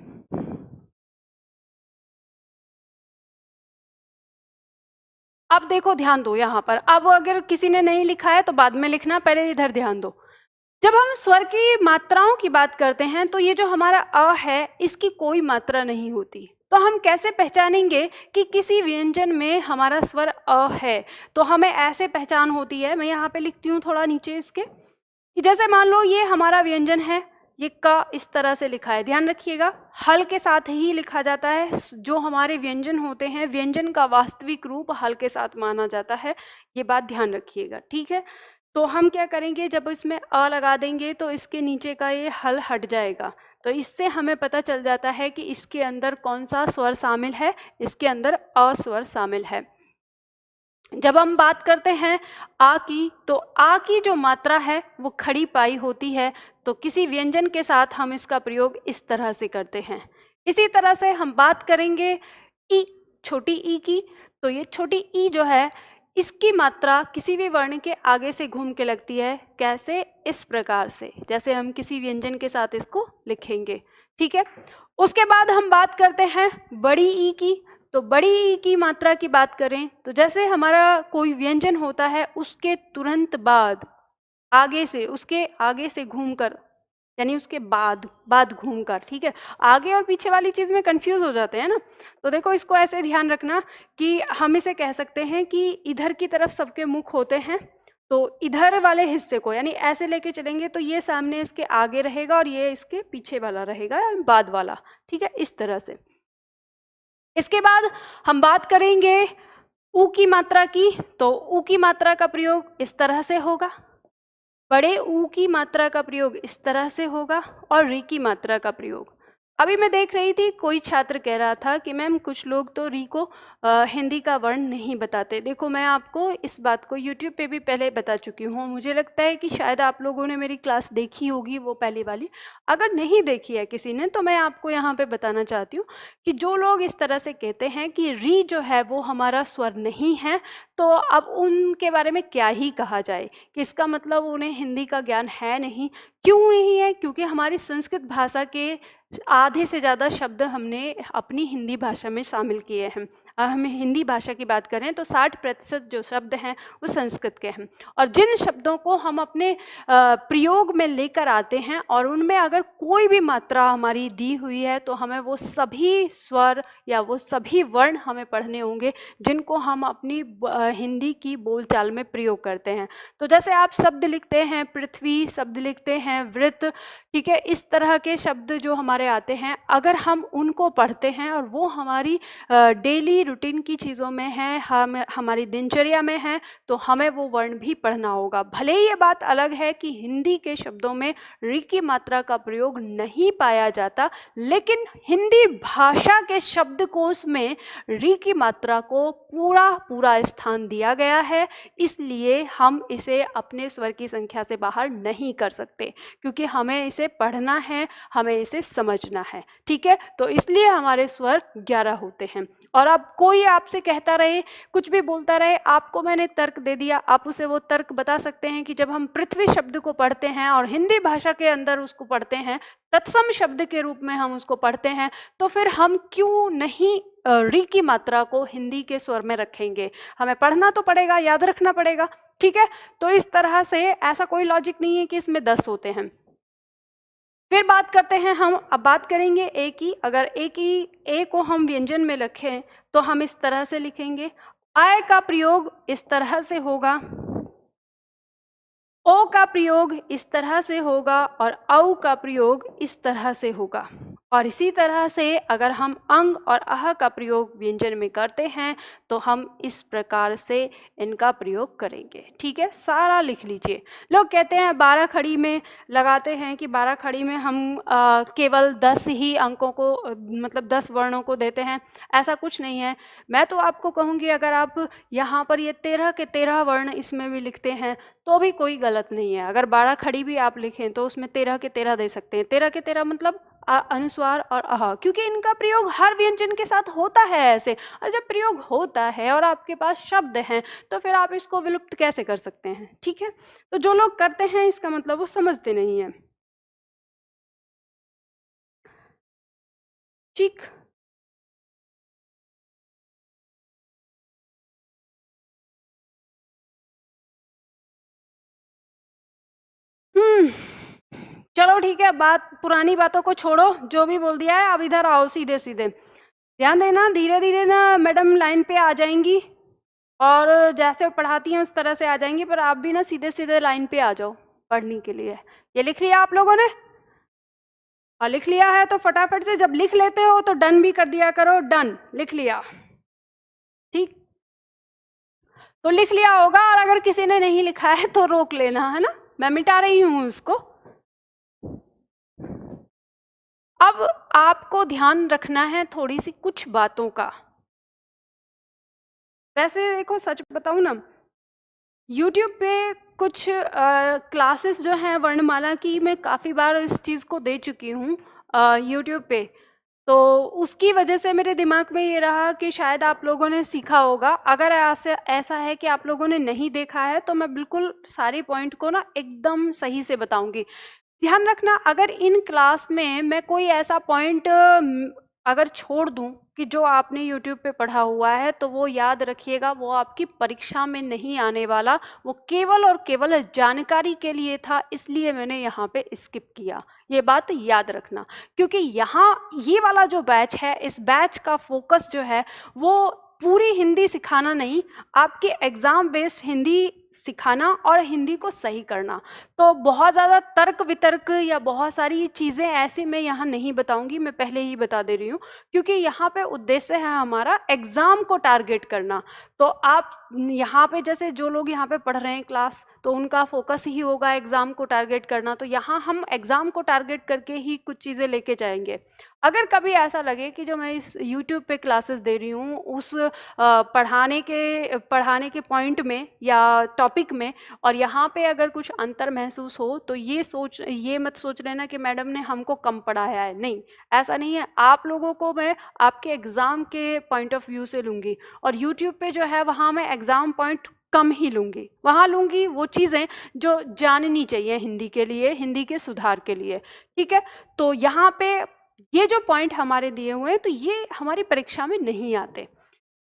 अब देखो, ध्यान दो यहाँ पर। अब अगर किसी ने नहीं लिखा है तो बाद में लिखना, पहले इधर ध्यान दो। जब हम स्वर की मात्राओं की बात करते हैं तो ये जो हमारा अ है इसकी कोई मात्रा नहीं होती। तो हम कैसे पहचानेंगे कि किसी व्यंजन में हमारा स्वर अ है? तो हमें ऐसे पहचान होती है, मैं यहाँ पे लिखती हूँ थोड़ा नीचे इसके, कि जैसे मान लो ये हमारा व्यंजन है, ये का इस तरह से लिखा है। ध्यान रखिएगा, हल के साथ ही लिखा जाता है। जो हमारे व्यंजन होते हैं, व्यंजन का वास्तविक रूप हल के साथ माना जाता है, ये बात ध्यान रखिएगा। ठीक है, तो हम क्या करेंगे, जब इसमें अ लगा देंगे तो इसके नीचे का ये हल हट जाएगा। तो इससे हमें पता चल जाता है कि इसके अंदर कौन सा स्वर शामिल है, इसके अंदर अ स्वर शामिल है। जब हम बात करते हैं आ की, तो आ की जो मात्रा है वो खड़ी पाई होती है। तो किसी व्यंजन के साथ हम इसका प्रयोग इस तरह से करते हैं। इसी तरह से हम बात करेंगे ई, छोटी ई की, तो ये छोटी ई जो है इसकी मात्रा किसी भी वर्ण के आगे से घूम के लगती है। कैसे? इस प्रकार से, जैसे हम किसी व्यंजन के साथ इसको लिखेंगे। ठीक है, उसके बाद हम बात करते हैं बड़ी ई की। तो बड़ी ई की मात्रा की बात करें तो जैसे हमारा कोई व्यंजन होता है उसके तुरंत बाद आगे से, उसके आगे से घूमकर यानी उसके बाद बाद घूमकर, ठीक है। आगे और पीछे वाली चीज़ में कंफ्यूज हो जाते हैं ना। तो देखो इसको ऐसे ध्यान रखना कि हम इसे कह सकते हैं कि इधर की तरफ सबके मुख होते हैं, तो इधर वाले हिस्से को यानी ऐसे लेके चलेंगे तो ये सामने इसके आगे रहेगा और ये इसके पीछे वाला रहेगा, बाद वाला, ठीक है, इस तरह से। इसके बाद हम बात करेंगे ऊ की मात्रा की। तो ऊ की मात्रा का प्रयोग इस तरह से होगा, बड़े ऊ की मात्रा का प्रयोग इस तरह से होगा, और री की मात्रा का प्रयोग। अभी मैं देख रही थी कोई छात्र कह रहा था कि मैम कुछ लोग तो री को हिंदी का वर्ण नहीं बताते। देखो मैं आपको इस बात को यूट्यूब पे भी पहले बता चुकी हूँ। मुझे लगता है कि शायद आप लोगों ने मेरी क्लास देखी होगी, वो पहली वाली। अगर नहीं देखी है किसी ने तो मैं आपको यहाँ पे बताना चाहती हूँ कि जो लोग इस तरह से कहते हैं कि री जो है वो हमारा स्वर नहीं है, तो अब उनके बारे में क्या ही कहा जाए कि इसका मतलब उन्हें हिंदी का ज्ञान है नहीं। क्यों नहीं है? क्योंकि हमारी संस्कृत भाषा के आधे से ज़्यादा शब्द हमने अपनी हिंदी भाषा में शामिल किए हैं। हम हिंदी भाषा की बात करें तो 60% जो शब्द हैं वो संस्कृत के हैं, और जिन शब्दों को हम अपने प्रयोग में लेकर आते हैं और उनमें अगर कोई भी मात्रा हमारी दी हुई है तो हमें वो सभी स्वर या वो सभी वर्ण हमें पढ़ने होंगे जिनको हम अपनी हिंदी की बोलचाल में प्रयोग करते हैं। तो जैसे आप शब्द लिखते हैं पृथ्वी, शब्द लिखते हैं वृत्त, ठीक है, इस तरह के शब्द जो हमारे आते हैं, अगर हम उनको पढ़ते हैं और वो हमारी डेली रूटीन की चीज़ों में है, हमारी दिनचर्या में है, तो हमें वो वर्ण भी पढ़ना होगा। भले ही ये बात अलग है कि हिंदी के शब्दों में री की मात्रा का प्रयोग नहीं पाया जाता, लेकिन हिंदी भाषा के शब्दकोश में री की मात्रा को पूरा पूरा स्थान दिया गया है। इसलिए हम इसे अपने स्वर की संख्या से बाहर नहीं कर सकते, क्योंकि हमें इसे पढ़ना है, हमें इसे समझना है, ठीक है। तो इसलिए हमारे स्वर 11 होते हैं। और अब कोई आपसे कहता रहे, कुछ भी बोलता रहे, आपको मैंने तर्क दे दिया, आप उसे वो तर्क बता सकते हैं कि जब हम पृथ्वी शब्द को पढ़ते हैं और हिंदी भाषा के अंदर उसको पढ़ते हैं, तत्सम शब्द के रूप में हम उसको पढ़ते हैं, तो फिर हम क्यों नहीं री की मात्रा को हिंदी के स्वर में रखेंगे? हमें पढ़ना तो पड़ेगा, याद रखना पड़ेगा, ठीक है। तो इस तरह से ऐसा कोई लॉजिक नहीं है कि इसमें 10 होते हैं। फिर बात करते हैं हम, अब बात करेंगे ए की। अगर ए को हम व्यंजन में रखें तो हम इस तरह से लिखेंगे, आय का प्रयोग इस तरह से होगा, ओ का प्रयोग इस तरह से होगा, और औ का प्रयोग इस तरह से होगा। और इसी तरह से अगर हम अंग और अह का प्रयोग व्यंजन में करते हैं तो हम इस प्रकार से इनका प्रयोग करेंगे, ठीक है। सारा लिख लीजिए। लोग कहते हैं 12 खड़ी में लगाते हैं कि 12 खड़ी में हम केवल 10 ही अंकों को मतलब 10 वर्णों को देते हैं। ऐसा कुछ नहीं है। मैं तो आपको कहूँगी अगर आप यहाँ पर ये 13 के 13 वर्ण इसमें भी लिखते हैं तो भी कोई गलत नहीं है। अगर 12 खड़ी भी आप लिखें तो उसमें 13 के 13 दे सकते हैं। 13 के 13 मतलब अनुस्वार और अह, क्योंकि इनका प्रयोग हर व्यंजन के साथ होता है ऐसे। और जब प्रयोग होता है और आपके पास शब्द हैं तो फिर आप इसको विलुप्त कैसे कर सकते हैं, ठीक है। तो जो लोग करते हैं इसका मतलब वो समझते नहीं है। ठीक, चलो ठीक है, बात पुरानी बातों को छोड़ो, जो भी बोल दिया है अब इधर आओ सीधे सीधे। ध्यान देना, धीरे धीरे ना मैडम लाइन पे आ जाएंगी और जैसे पढ़ाती हैं उस तरह से आ जाएंगी, पर आप भी ना सीधे सीधे लाइन पे आ जाओ पढ़ने के लिए। ये लिख लिया आप लोगों ने? और लिख लिया है तो फटाफट से जब लिख लेते हो तो डन भी कर दिया करो। डन, लिख लिया, ठीक। तो लिख लिया होगा, और अगर किसी ने नहीं लिखा है तो रोक लेना, है ना, मैं मिटा रही हूँ उसको। अब आपको ध्यान रखना है थोड़ी सी कुछ बातों का। वैसे देखो सच बताऊँ ना, YouTube पे कुछ क्लासेस जो हैं वर्णमाला की, मैं काफ़ी बार इस चीज़ को दे चुकी हूँ YouTube पे। तो उसकी वजह से मेरे दिमाग में ये रहा कि शायद आप लोगों ने सीखा होगा। अगर ऐसा है कि आप लोगों ने नहीं देखा है तो मैं बिल्कुल सारे पॉइंट को ना एकदम सही से बताऊंगी। ध्यान रखना, अगर इन क्लास में मैं कोई ऐसा पॉइंट अगर छोड़ दूं कि जो आपने यूट्यूब पे पढ़ा हुआ है तो वो याद रखिएगा, वो आपकी परीक्षा में नहीं आने वाला, वो केवल और केवल जानकारी के लिए था, इसलिए मैंने यहाँ पे स्किप किया। ये बात याद रखना, क्योंकि यहाँ ये वाला जो बैच है, इस बैच का फोकस जो है वो पूरी हिंदी सिखाना नहीं, आपके एग्जाम बेस्ड हिंदी सिखाना और हिंदी को सही करना। तो बहुत ज़्यादा तर्क वितर्क या बहुत सारी चीज़ें ऐसी मैं यहाँ नहीं बताऊंगी, मैं पहले ही बता दे रही हूँ, क्योंकि यहाँ पे उद्देश्य है हमारा एग्ज़ाम को टारगेट करना। तो आप यहाँ पे जैसे जो लोग यहाँ पे पढ़ रहे हैं क्लास, तो उनका फोकस ही होगा एग्ज़ाम को टारगेट करना, तो यहाँ हम एग्ज़ाम को टारगेट करके ही कुछ चीज़ें लेके जाएंगे। अगर कभी ऐसा लगे कि जो मैं इस यूट्यूब पे क्लासेस दे रही हूँ उस पढ़ाने के पॉइंट में या टॉपिक में, और यहाँ पे अगर कुछ अंतर महसूस हो, तो ये मत सोच लेना कि मैडम ने हमको कम पढ़ाया है। नहीं, ऐसा नहीं है। आप लोगों को मैं आपके एग्ज़ाम के पॉइंट ऑफ व्यू से लूँगी, और यूट्यूब पे जो है वहाँ मैं एग्ज़ाम पॉइंट कम ही लूँगी। वहाँ लूँगी वो चीज़ें जो जाननी चाहिए हिंदी के लिए, हिंदी के सुधार के लिए। ठीक है, तो यहाँ पे ये जो पॉइंट हमारे दिए हुए हैं, तो ये हमारी परीक्षा में नहीं आते।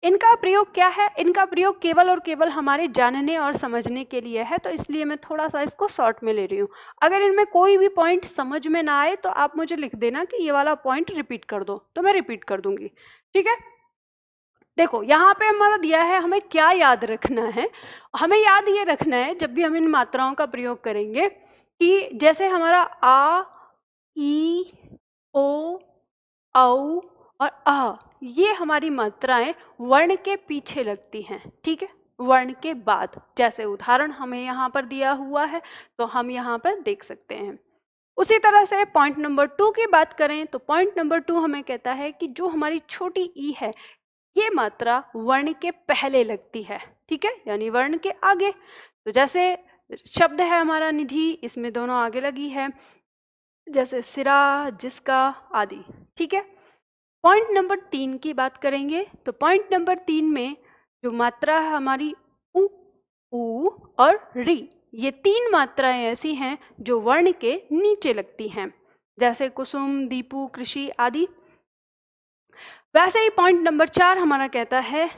इनका प्रयोग क्या है? इनका प्रयोग केवल और केवल हमारे जानने और समझने के लिए है, तो इसलिए मैं थोड़ा सा इसको शॉर्ट में ले रही हूँ। अगर इनमें कोई भी पॉइंट समझ में ना आए तो आप मुझे लिख देना कि ये वाला पॉइंट रिपीट कर दो, तो मैं रिपीट कर दूंगी। ठीक है, देखो यहाँ पे हमारा दिया है, हमें क्या याद रखना है। हमें याद ये रखना है जब भी हम इन मात्राओं का प्रयोग करेंगे कि जैसे हमारा आ, ई, ओ, औ और अ, ये हमारी मात्राएं वर्ण के पीछे लगती हैं। ठीक है, वर्ण के बाद। जैसे उदाहरण हमें यहाँ पर दिया हुआ है, तो हम यहाँ पर देख सकते हैं। उसी तरह से पॉइंट नंबर 2 की बात करें तो पॉइंट नंबर 2 हमें कहता है कि जो हमारी छोटी ई है, ये मात्रा वर्ण के पहले लगती है। ठीक है, यानी वर्ण के आगे। तो जैसे शब्द है हमारा निधि, इसमें दोनों आगे लगी है, जैसे सिरा, जिसका आदि। ठीक है, पॉइंट नंबर 3 की बात करेंगे तो पॉइंट नंबर 3 में जो मात्रा है हमारी उ, ऊ और री, ये 3 मात्राएं ऐसी हैं जो वर्ण के नीचे लगती हैं, जैसे कुसुम, दीपू, कृषि आदि। वैसे ही पॉइंट नंबर 4 हमारा कहता है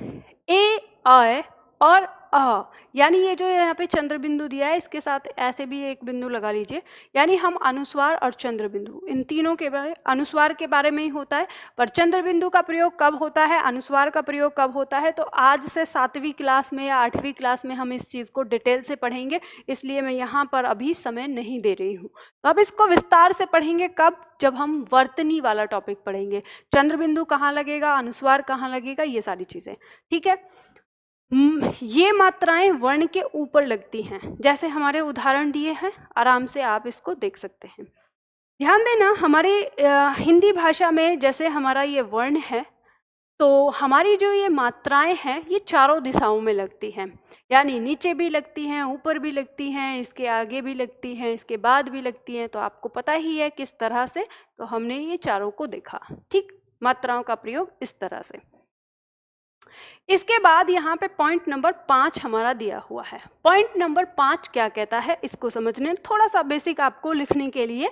ए, अ और अ, यानी ये जो यहाँ पे चंद्र बिंदु दिया है, इसके साथ ऐसे भी एक बिंदु लगा लीजिए। यानी हम अनुस्वार और चंद्र बिंदु, इन तीनों के बारे, अनुस्वार के बारे में ही होता है, पर चंद्र बिंदु का प्रयोग कब होता है, अनुस्वार का प्रयोग कब होता है, तो आज से 7वीं क्लास में या 8वीं क्लास में हम इस चीज़ को डिटेल से पढ़ेंगे, इसलिए मैं यहाँ पर अभी समय नहीं दे रही हूँ। तो अब इसको विस्तार से पढ़ेंगे कब? जब हम वर्तनी वाला टॉपिक पढ़ेंगे, चंद्र बिंदु कहाँ लगेगा, अनुस्वार कहाँ लगेगा, ये सारी चीज़ें। ठीक है, ये मात्राएं वर्ण के ऊपर लगती हैं, जैसे हमारे उदाहरण दिए हैं, आराम से आप इसको देख सकते हैं। ध्यान देना, हमारे हिंदी भाषा में जैसे हमारा ये वर्ण है, तो हमारी जो ये मात्राएं हैं ये चारों दिशाओं में लगती हैं, यानी नीचे भी लगती हैं, ऊपर भी लगती हैं, इसके आगे भी लगती हैं, इसके बाद भी लगती हैं। तो आपको पता ही है किस तरह से, तो हमने ये चारों को देखा। ठीक, मात्राओं का प्रयोग इस तरह से। इसके बाद यहाँ पे पॉइंट नंबर 5 हमारा दिया हुआ है। पॉइंट नंबर 5 क्या कहता है, इसको समझने थोड़ा सा बेसिक आपको लिखने के लिए,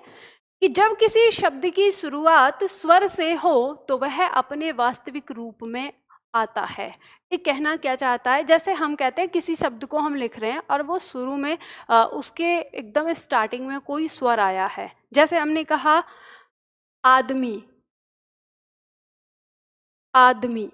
कि जब किसी शब्द की शुरुआत स्वर से हो तो वह अपने वास्तविक रूप में आता है। ये कहना क्या चाहता है, जैसे हम कहते हैं किसी शब्द को हम लिख रहे हैं और वो शुरू में उसके एकदम स्टार्टिंग में कोई स्वर आया है, जैसे हमने कहा आदमी, आदमी,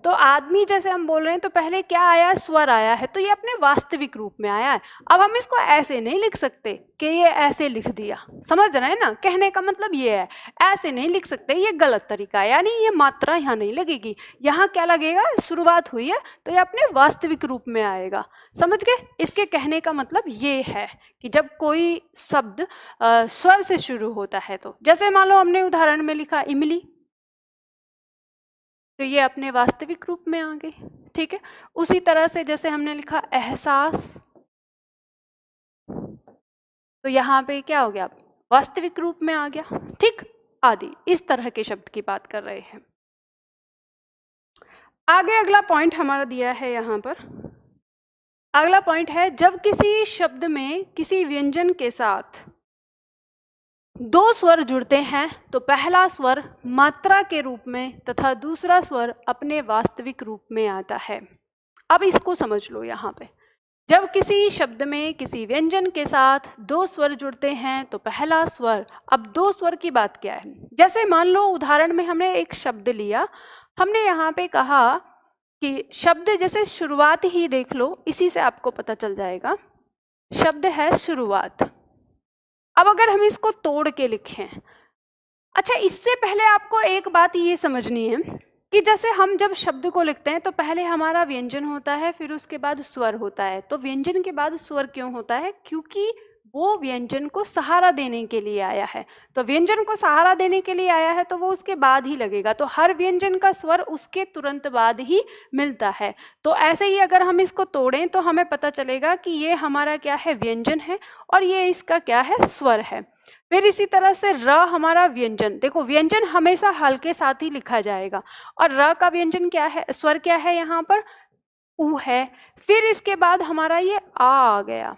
तो आदमी जैसे हम बोल रहे हैं तो पहले क्या आया, स्वर आया है, तो ये अपने वास्तविक रूप में आया है। अब हम इसको ऐसे नहीं लिख सकते कि ये ऐसे लिख दिया, समझ रहे हैं ना, कहने का मतलब ये है, ऐसे नहीं लिख सकते, ये गलत तरीका है, यानी ये मात्रा यहाँ नहीं लगेगी। यहाँ क्या लगेगा, शुरुआत हुई है तो ये अपने वास्तविक रूप में आएगा। समझ गए? इसके कहने का मतलब ये है कि जब कोई शब्द स्वर से शुरू होता है, तो जैसे मान लो हमने उदाहरण में लिखा इमली, तो ये अपने वास्तविक रूप में आ गई। ठीक है, उसी तरह से जैसे हमने लिखा एहसास, तो यहाँ पे क्या हो गया, वास्तविक रूप में आ गया। ठीक, आदि, इस तरह के शब्द की बात कर रहे हैं। आगे अगला पॉइंट हमारा दिया है यहाँ पर। अगला पॉइंट है, जब किसी शब्द में किसी व्यंजन के साथ दो स्वर जुड़ते हैं तो पहला स्वर मात्रा के रूप में तथा दूसरा स्वर अपने वास्तविक रूप में आता है। अब इसको समझ लो। यहाँ पे जब किसी शब्द में किसी व्यंजन के साथ दो स्वर जुड़ते हैं तो पहला स्वर, अब दो स्वर की बात क्या है, जैसे मान लो उदाहरण में हमने एक शब्द लिया, हमने यहाँ पे कहा कि शब्द जैसे शुरुआत ही देख लो, इसी से आपको पता चल जाएगा। शब्द है शुरुआत। अब अगर हम इसको तोड़ के लिखें, अच्छा इससे पहले आपको एक बात ये समझनी है कि जैसे हम जब शब्द को लिखते हैं तो पहले हमारा व्यंजन होता है, फिर उसके बाद स्वर होता है। तो व्यंजन के बाद स्वर क्यों होता है? क्योंकि वो व्यंजन को सहारा देने के लिए आया है। तो व्यंजन को सहारा देने के लिए आया है तो वो उसके बाद ही लगेगा। तो हर व्यंजन का स्वर उसके तुरंत बाद ही मिलता है। तो ऐसे ही अगर हम इसको तोड़ें तो हमें पता चलेगा कि ये हमारा क्या है, व्यंजन है, और ये इसका क्या है, स्वर है। फिर इसी तरह से र हमारा व्यंजन, देखो व्यंजन हमेशा हल के साथ ही लिखा जाएगा, और र का व्यंजन क्या है, स्वर क्या है, यहाँ पर उ है। फिर इसके बाद हमारा ये आ गया,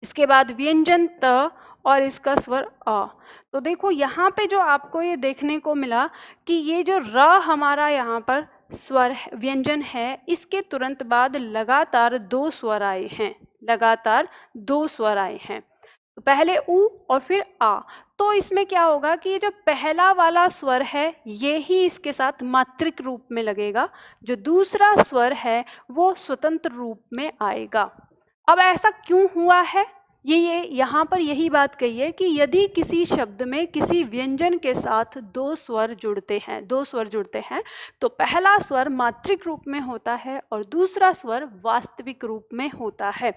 इसके बाद व्यंजन त और इसका स्वर अ। तो देखो यहाँ पे जो आपको ये देखने को मिला कि ये जो र हमारा यहाँ पर स्वर व्यंजन है, इसके तुरंत बाद लगातार दो स्वर आए हैं, लगातार दो स्वर आए हैं। पहले उ और फिर आ। तो इसमें क्या होगा कि ये जो पहला वाला स्वर है ये ही इसके साथ मात्रिक रूप में लगेगा, जो दूसरा स्वर है वो स्वतंत्र रूप में आएगा। अब ऐसा क्यों हुआ है, ये यहाँ पर यही बात कही है कि यदि किसी शब्द में किसी व्यंजन के साथ दो स्वर जुड़ते हैं तो पहला स्वर मात्रिक रूप में होता है और दूसरा स्वर वास्तविक रूप में होता है।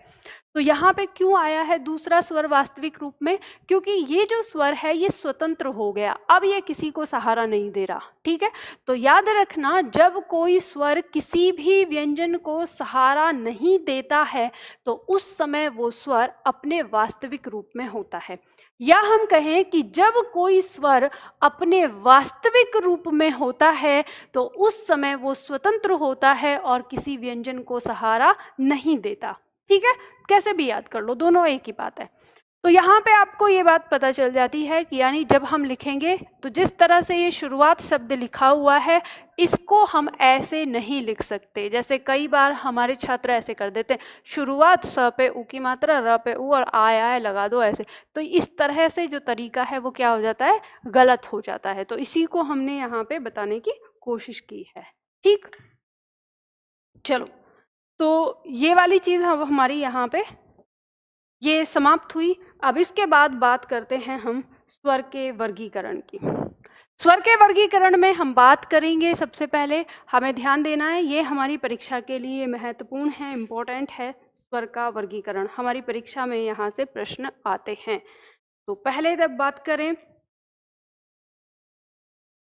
तो यहाँ पे क्यों आया है दूसरा स्वर वास्तविक रूप में? क्योंकि ये जो स्वर है ये स्वतंत्र हो गया, अब ये किसी को सहारा नहीं दे रहा। ठीक है, तो याद रखना जब कोई स्वर किसी भी व्यंजन को सहारा नहीं देता है तो उस समय वो स्वर अपने वास्तविक रूप में होता है। या हम कहें कि जब कोई स्वर अपने वास्तविक रूप में होता है तो उस समय वो स्वतंत्र होता है और किसी व्यंजन को सहारा नहीं देता। ठीक है, कैसे भी याद कर लो, दोनों एक ही बात है। तो यहाँ पे आपको ये बात पता चल जाती है कि यानी जब हम लिखेंगे तो जिस तरह से ये शुरुआत शब्द लिखा हुआ है इसको हम ऐसे नहीं लिख सकते। जैसे कई बार हमारे छात्र ऐसे कर देते हैं, शुरुआत स पे उ की मात्रा, र पे उ और आय लगा दो ऐसे। तो इस तरह से जो तरीका है वो क्या हो जाता है, गलत हो जाता है। तो इसी को हमने यहाँ पे बताने की कोशिश की है। ठीक, चलो तो ये वाली चीज़ अब हमारी यहाँ पे ये समाप्त हुई। अब इसके बाद बात करते हैं हम स्वर के वर्गीकरण की। स्वर के वर्गीकरण में हम बात करेंगे, सबसे पहले हमें ध्यान देना है, ये हमारी परीक्षा के लिए महत्वपूर्ण है, इम्पोर्टेंट है। स्वर का वर्गीकरण हमारी परीक्षा में यहाँ से प्रश्न आते हैं। तो पहले जब बात करें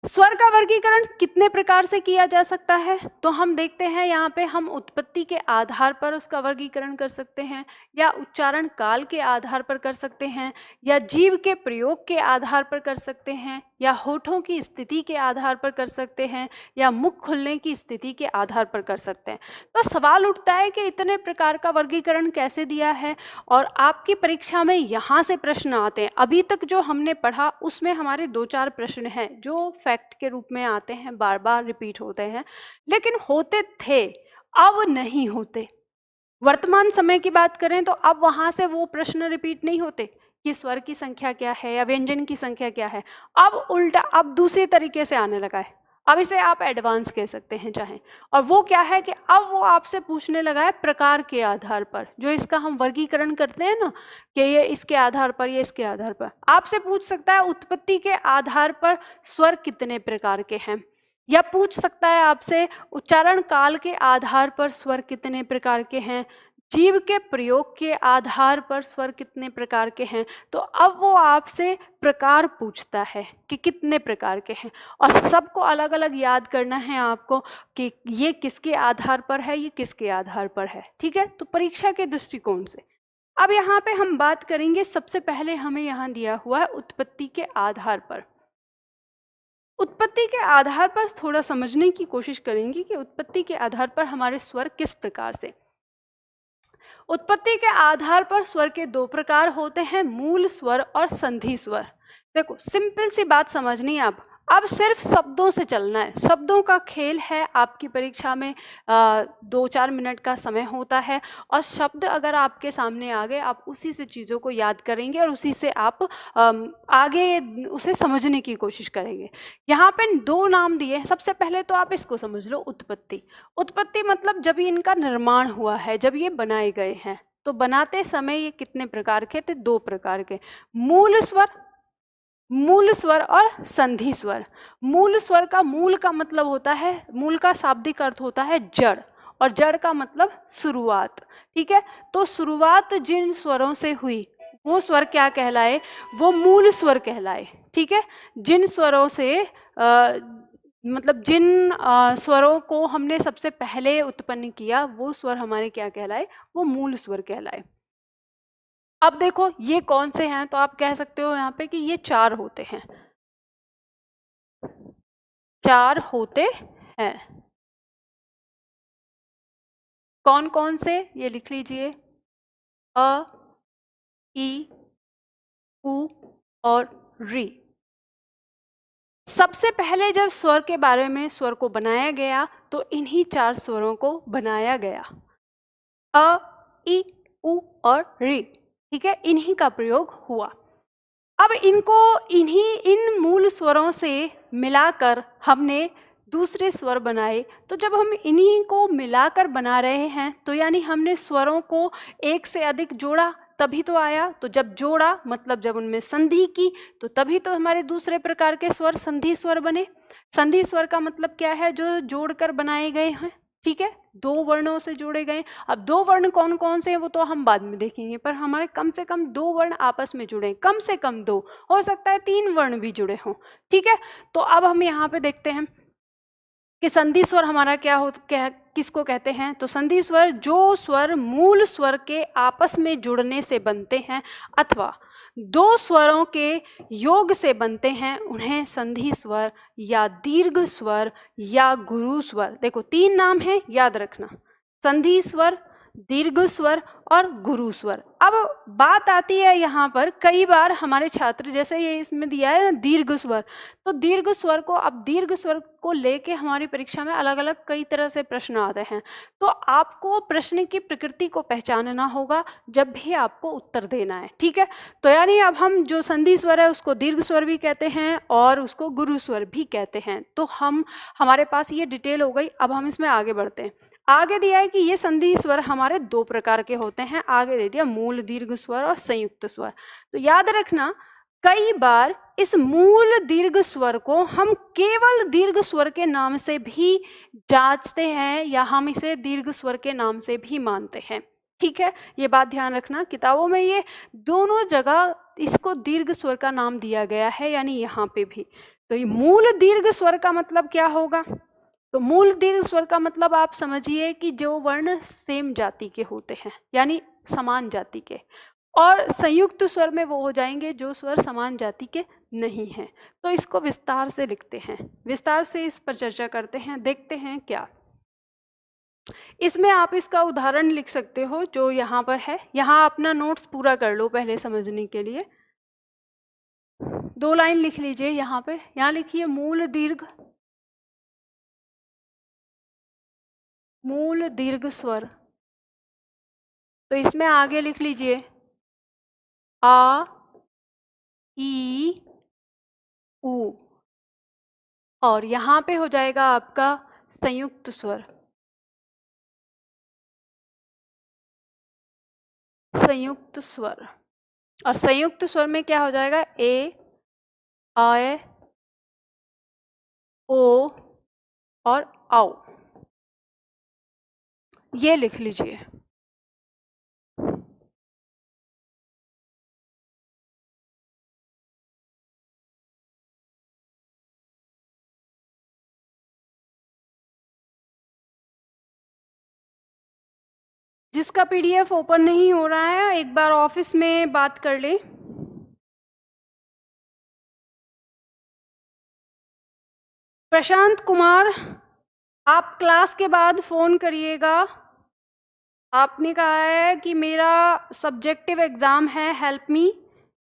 स्वर का वर्गीकरण कितने प्रकार से किया जा सकता है, तो हम देखते हैं यहाँ पे हम उत्पत्ति के आधार पर उसका वर्गीकरण कर सकते हैं, या उच्चारण काल के आधार पर कर सकते हैं, या जीव के प्रयोग के आधार पर कर सकते हैं, या होठों की स्थिति के आधार पर कर सकते हैं, या मुख खुलने की स्थिति के आधार पर कर सकते हैं। तो सवाल उठता है कि इतने प्रकार का वर्गीकरण कैसे दिया है, और आपकी परीक्षा में यहाँ से प्रश्न आते हैं। अभी तक जो हमने पढ़ा उसमें हमारे 2-4 प्रश्न हैं जो फैक्ट के रूप में आते हैं, बार बार रिपीट होते हैं, लेकिन होते थे, अब नहीं होते। वर्तमान समय की बात करें तो अब वहाँ से वो प्रश्न रिपीट नहीं होते कि स्वर की संख्या क्या है या व्यंजन की संख्या क्या है। अब उल्टा, अब दूसरे तरीके से आने लगा है। अब इसे आप एडवांस कह सकते हैं चाहें, और वो क्या है कि अब वो आपसे पूछने लगा है प्रकार के आधार पर, जो इसका हम वर्गीकरण करते हैं ना कि ये इसके आधार पर, ये इसके आधार पर। आपसे पूछ सकता है उत्पत्ति के आधार पर स्वर कितने प्रकार के हैं, या पूछ सकता है आपसे उच्चारण काल के आधार पर स्वर कितने प्रकार के हैं, जीव के प्रयोग के आधार पर स्वर कितने प्रकार के हैं। तो अब वो आपसे प्रकार पूछता है कि कितने प्रकार के हैं, और सबको अलग अलग याद करना है आपको कि ये किसके आधार पर है, ये किसके आधार पर है। ठीक है, तो परीक्षा के दृष्टिकोण से अब यहाँ पे हम बात करेंगे। सबसे पहले हमें यहाँ दिया हुआ है उत्पत्ति के आधार पर। उत्पत्ति के आधार पर थोड़ा समझने की कोशिश करेंगे कि उत्पत्ति के आधार पर हमारे स्वर किस प्रकार से। उत्पत्ति के आधार पर स्वर के दो प्रकार होते हैं, मूल स्वर और संधि स्वर। देखो सिंपल सी बात समझनी है, अब सिर्फ शब्दों से चलना है, शब्दों का खेल है। आपकी परीक्षा में 2-4 मिनट का समय होता है और शब्द अगर आपके सामने आ गए, आप उसी से चीज़ों को याद करेंगे और उसी से आप आगे उसे समझने की कोशिश करेंगे। यहाँ पे 2 नाम दिए हैं। सबसे पहले तो आप इसको समझ लो, उत्पत्ति। उत्पत्ति मतलब जब इनका निर्माण हुआ है, जब ये बनाए गए हैं। तो बनाते समय ये कितने प्रकार के थे? 2 प्रकार के, मूल स्वर और संधि स्वर। मूल स्वर का मूल का मतलब होता है, मूल का शाब्दिक अर्थ होता है जड़, और जड़ का मतलब शुरुआत। ठीक है, तो शुरुआत जिन स्वरों से हुई वो स्वर क्या कहलाए? वो मूल स्वर कहलाए। ठीक है, जिन स्वरों से मतलब जिन स्वरों को हमने सबसे पहले उत्पन्न किया वो स्वर हमारे क्या कहलाए? वो मूल स्वर कहलाए। अब देखो ये कौन से हैं, तो आप कह सकते हो यहाँ पे कि ये 4 होते हैं, 4 होते हैं। कौन कौन से? ये लिख लीजिए, अ, ई, उ और री। सबसे पहले जब स्वर के बारे में, स्वर को बनाया गया, तो इन्हीं 4 स्वरों को बनाया गया, अ, ई, उ और री। ठीक है, इन्हीं का प्रयोग हुआ। अब इनको इन मूल स्वरों से मिलाकर हमने दूसरे स्वर बनाए। तो जब हम इन्हीं को मिलाकर बना रहे हैं, तो यानी हमने स्वरों को एक से अधिक जोड़ा, तभी तो आया। तो जब जोड़ा मतलब जब उनमें संधि की, तो तभी तो हमारे दूसरे प्रकार के स्वर संधि स्वर बने। संधि स्वर का मतलब क्या है? जो जोड़कर बनाए गए हैं। ठीक है, 2 वर्णों से जोड़े गए। अब 2 वर्ण कौन कौन से हैं वो तो हम बाद में देखेंगे, पर हमारे कम से कम 2 वर्ण आपस में जुड़े, कम से कम 2, हो सकता है 3 वर्ण भी जुड़े हों। ठीक है, तो अब हम यहाँ पे देखते हैं कि संधि स्वर हमारा किसको कहते हैं। तो संधि स्वर जो स्वर मूल स्वर के आपस में जुड़ने से बनते हैं अथवा 2 स्वरों के योग से बनते हैं, उन्हें संधि स्वर या दीर्घ स्वर या गुरु स्वर। देखो 3 नाम हैं, याद रखना, संधि स्वर, दीर्घ स्वर और गुरु स्वर। अब बात आती है यहाँ पर, कई बार हमारे छात्र, जैसे ये इसमें दिया है ना दीर्घ स्वर, तो दीर्घ स्वर को, अब दीर्घ स्वर को लेके हमारी परीक्षा में अलग अलग कई तरह से प्रश्न आते हैं। तो आपको प्रश्न की प्रकृति को पहचानना होगा जब भी आपको उत्तर देना है। ठीक है, तो यानी अब हम जो संधि स्वर है उसको दीर्घ स्वर भी कहते हैं और उसको गुरु स्वर भी कहते हैं। तो हमारे पास ये डिटेल हो गई। अब हम इसमें आगे बढ़ते हैं। आगे दिया है कि ये संधि स्वर हमारे 2 प्रकार के होते हैं। आगे दे दिया मूल दीर्घ स्वर और संयुक्त स्वर। तो याद रखना, कई बार इस मूल दीर्घ स्वर को हम केवल दीर्घ स्वर के नाम से भी जांचते हैं या हम इसे दीर्घ स्वर के नाम से भी मानते हैं। ठीक है, ये बात ध्यान रखना, किताबों में ये दोनों जगह इसको दीर्घ स्वर का नाम दिया गया है, यानी यहाँ पे भी। तो ये मूल दीर्घ स्वर का मतलब क्या होगा? तो मूल दीर्घ स्वर का मतलब आप समझिए कि जो वर्ण सेम जाति के होते हैं, यानी समान जाति के। और संयुक्त स्वर में वो हो जाएंगे जो स्वर समान जाति के नहीं हैं। तो इसको विस्तार से लिखते हैं, विस्तार से इस पर चर्चा करते हैं, देखते हैं क्या। इसमें आप इसका उदाहरण लिख सकते हो जो यहाँ पर है। यहाँ अपना नोट्स पूरा कर लो पहले समझने के लिए। 2 लाइन लिख लीजिए यहाँ पे। यहाँ लिखिए मूल दीर्घ स्वर। तो इसमें आगे लिख लीजिए आ, ई, उ, और यहाँ पे हो जाएगा आपका संयुक्त स्वर। संयुक्त स्वर, और संयुक्त स्वर में क्या हो जाएगा? ए, आए, ओ और आओ। ये लिख लीजिए। जिसका पीडीएफ ओपन नहीं हो रहा है, एक बार ऑफिस में बात कर ले। प्रशांत कुमार, आप क्लास के बाद फोन करिएगा। आपने कहा है कि मेरा सब्जेक्टिव एग्ज़ाम है, हेल्प मी।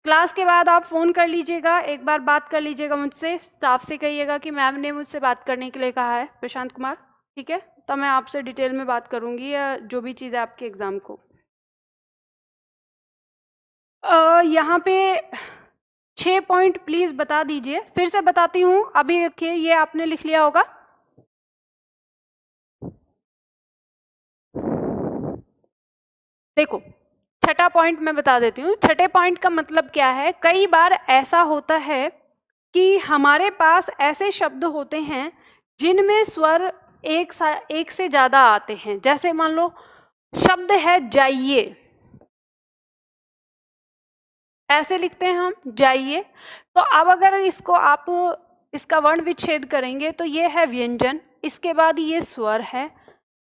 क्लास के बाद आप फ़ोन कर लीजिएगा, एक बार बात कर लीजिएगा मुझसे, स्टाफ से कहिएगा कि मैम ने मुझसे बात करने के लिए कहा है, प्रशांत कुमार, ठीक है? तो मैं आपसे डिटेल में बात करूँगी या जो भी चीज़ है आपके एग्ज़ाम को। यहाँ पे 6 पॉइंट प्लीज़ बता दीजिए, फिर से बताती हूँ, अभी रखिए, ये आपने लिख लिया होगा। देखो, छठा पॉइंट मैं बता देती हूँ। छठे पॉइंट का मतलब क्या है, कई बार ऐसा होता है कि हमारे पास ऐसे शब्द होते हैं जिनमें स्वर एक से ज़्यादा आते हैं। जैसे मान लो शब्द है जाइए, ऐसे लिखते हैं हम, जाइए। तो अब अगर इसको आप इसका वर्ण विच्छेद करेंगे तो ये है व्यंजन, इसके बाद ये स्वर है,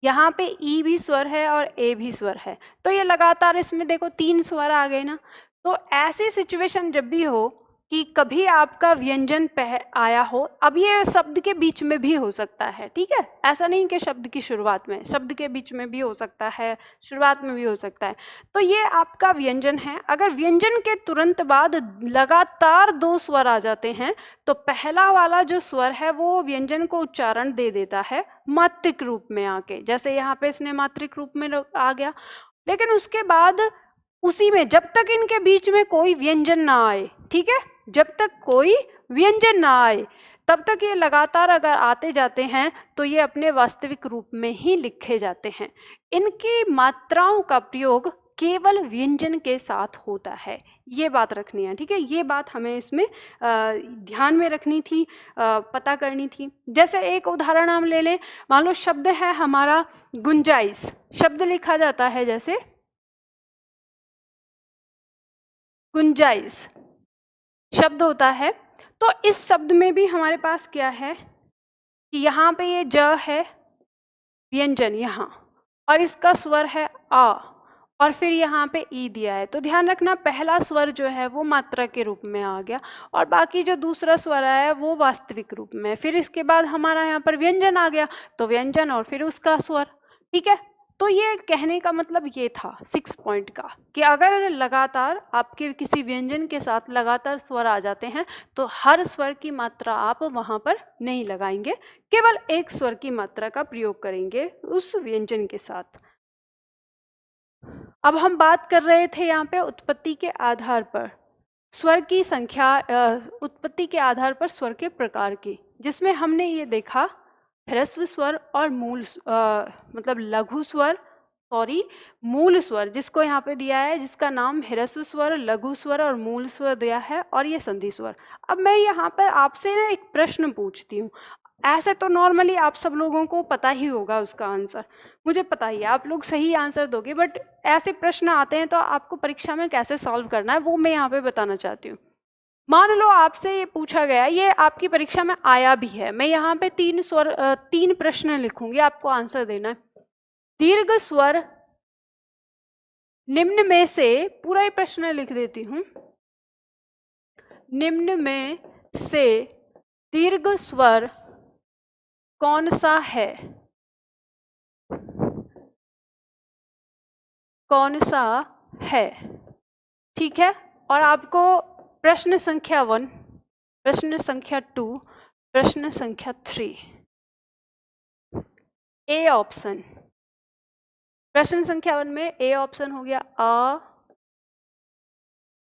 यहाँ पे ई भी स्वर है और ए भी स्वर है, तो ये लगातार इसमें देखो 3 स्वर आ गए ना। तो ऐसी सिचुएशन जब भी हो कि कभी आपका व्यंजन आया हो, अब ये शब्द के बीच में भी हो सकता है, ठीक है? ऐसा नहीं कि शब्द की शुरुआत में, शब्द के बीच में भी हो सकता है, शुरुआत में भी हो सकता है। तो ये आपका व्यंजन है। अगर व्यंजन के तुरंत बाद लगातार 2 स्वर आ जाते हैं तो पहला वाला जो स्वर है वो व्यंजन को उच्चारण दे देता है मात्रिक रूप में आके, जैसे यहाँ पे इसने मात्रिक रूप में आ गया। लेकिन उसके बाद उसी में जब तक इनके बीच में कोई व्यंजन ना आए, ठीक है, जब तक कोई व्यंजन ना आए तब तक ये लगातार अगर आते जाते हैं तो ये अपने वास्तविक रूप में ही लिखे जाते हैं। इनकी मात्राओं का प्रयोग केवल व्यंजन के साथ होता है, ये बात रखनी है, ठीक है? ये बात हमें इसमें ध्यान में रखनी थी, पता करनी थी। जैसे एक उदाहरण हम ले लें, मान लो शब्द है हमारा गुंजाइश, शब्द लिखा जाता है जैसे गुंजाइश शब्द होता है। तो इस शब्द में भी हमारे पास क्या है कि यहाँ पे ये ज है व्यंजन यहाँ, और इसका स्वर है आ, और फिर यहाँ पे ई दिया है। तो ध्यान रखना पहला स्वर जो है वो मात्रा के रूप में आ गया और बाकी जो दूसरा स्वर आया है वो वास्तविक रूप में। फिर इसके बाद हमारा यहाँ पर व्यंजन आ गया, तो व्यंजन और फिर उसका स्वर, ठीक है? तो ये कहने का मतलब ये था 6 पॉइंट का कि अगर लगातार आपके किसी व्यंजन के साथ लगातार स्वर आ जाते हैं तो हर स्वर की मात्रा आप वहाँ पर नहीं लगाएंगे, केवल एक स्वर की मात्रा का प्रयोग करेंगे उस व्यंजन के साथ। अब हम बात कर रहे थे यहाँ पे उत्पत्ति के आधार पर स्वर की संख्या, उत्पत्ति के आधार पर स्वर के प्रकार की, जिसमें हमने ये देखा ह्रस्व स्वर और मतलब लघु स्वर, सॉरी मूल स्वर, जिसको यहाँ पे दिया है, जिसका नाम ह्रस्व स्वर, लघु स्वर और मूल स्वर दिया है, और ये संधि स्वर। अब मैं यहाँ पर आपसे ना एक प्रश्न पूछती हूँ, ऐसे तो नॉर्मली आप सब लोगों को पता ही होगा उसका आंसर, मुझे पता ही है आप लोग सही आंसर दोगे, बट ऐसे प्रश्न आते हैं तो आपको परीक्षा में कैसे सॉल्व करना है वो मैं यहाँ पे बताना चाहती हूँ। मान लो आपसे ये पूछा गया, ये आपकी परीक्षा में आया भी है, मैं यहाँ पे 3 प्रश्न लिखूंगी, आपको आंसर देना है। दीर्घ स्वर निम्न में से, पूरा ही प्रश्न लिख देती हूँ, निम्न में से दीर्घ स्वर कौन सा है, कौन सा है, ठीक है? और आपको प्रश्न संख्या 1, प्रश्न संख्या 2, प्रश्न संख्या 3, ए ऑप्शन, प्रश्न संख्या 1 में ए ऑप्शन हो गया आ,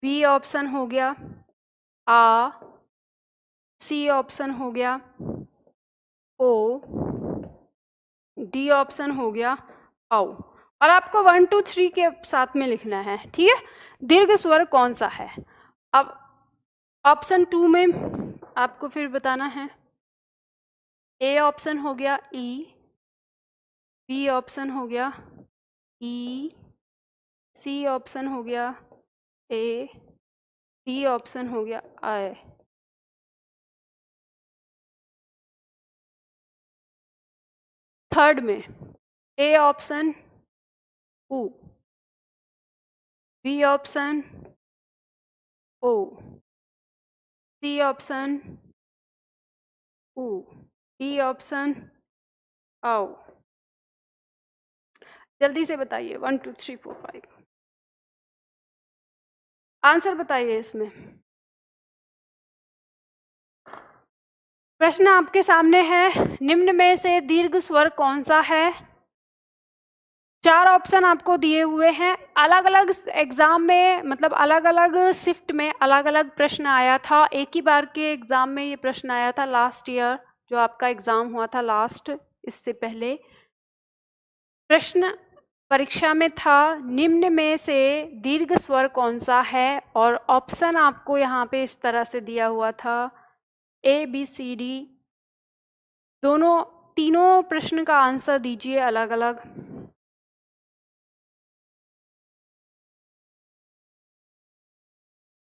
बी ऑप्शन हो गया आ, सी ऑप्शन हो गया ओ, डी ऑप्शन हो गया आओ, और आपको 1 2 3 के साथ में लिखना है, ठीक है? दीर्घ स्वर कौन सा है। अब ऑप्शन 2 में आपको फिर बताना है, ए ऑप्शन हो गया ई, बी ऑप्शन हो गया ई, सी ऑप्शन हो गया ए, डी ऑप्शन हो गया आई। थर्ड में ए ऑप्शन ऊ, बी ऑप्शन ओ, सी ऑप्शन ऊ, डी ऑप्शन आओ। जल्दी से बताइए, 1 2 3 4 5 आंसर बताइए इसमें। प्रश्न आपके सामने है, निम्न में से दीर्घ स्वर कौन सा है? 4 ऑप्शन आपको दिए हुए हैं। अलग अलग एग्जाम में, मतलब अलग अलग शिफ्ट में अलग अलग प्रश्न आया था। एक ही बार के एग्जाम में ये प्रश्न आया था लास्ट ईयर, जो आपका एग्जाम हुआ था लास्ट, इससे पहले प्रश्न परीक्षा में था, निम्न में से दीर्घ स्वर कौन सा है? और ऑप्शन आपको यहाँ पे इस तरह से दिया हुआ था, ए बी सी डी। तीनों प्रश्न का आंसर दीजिए अलग अलग।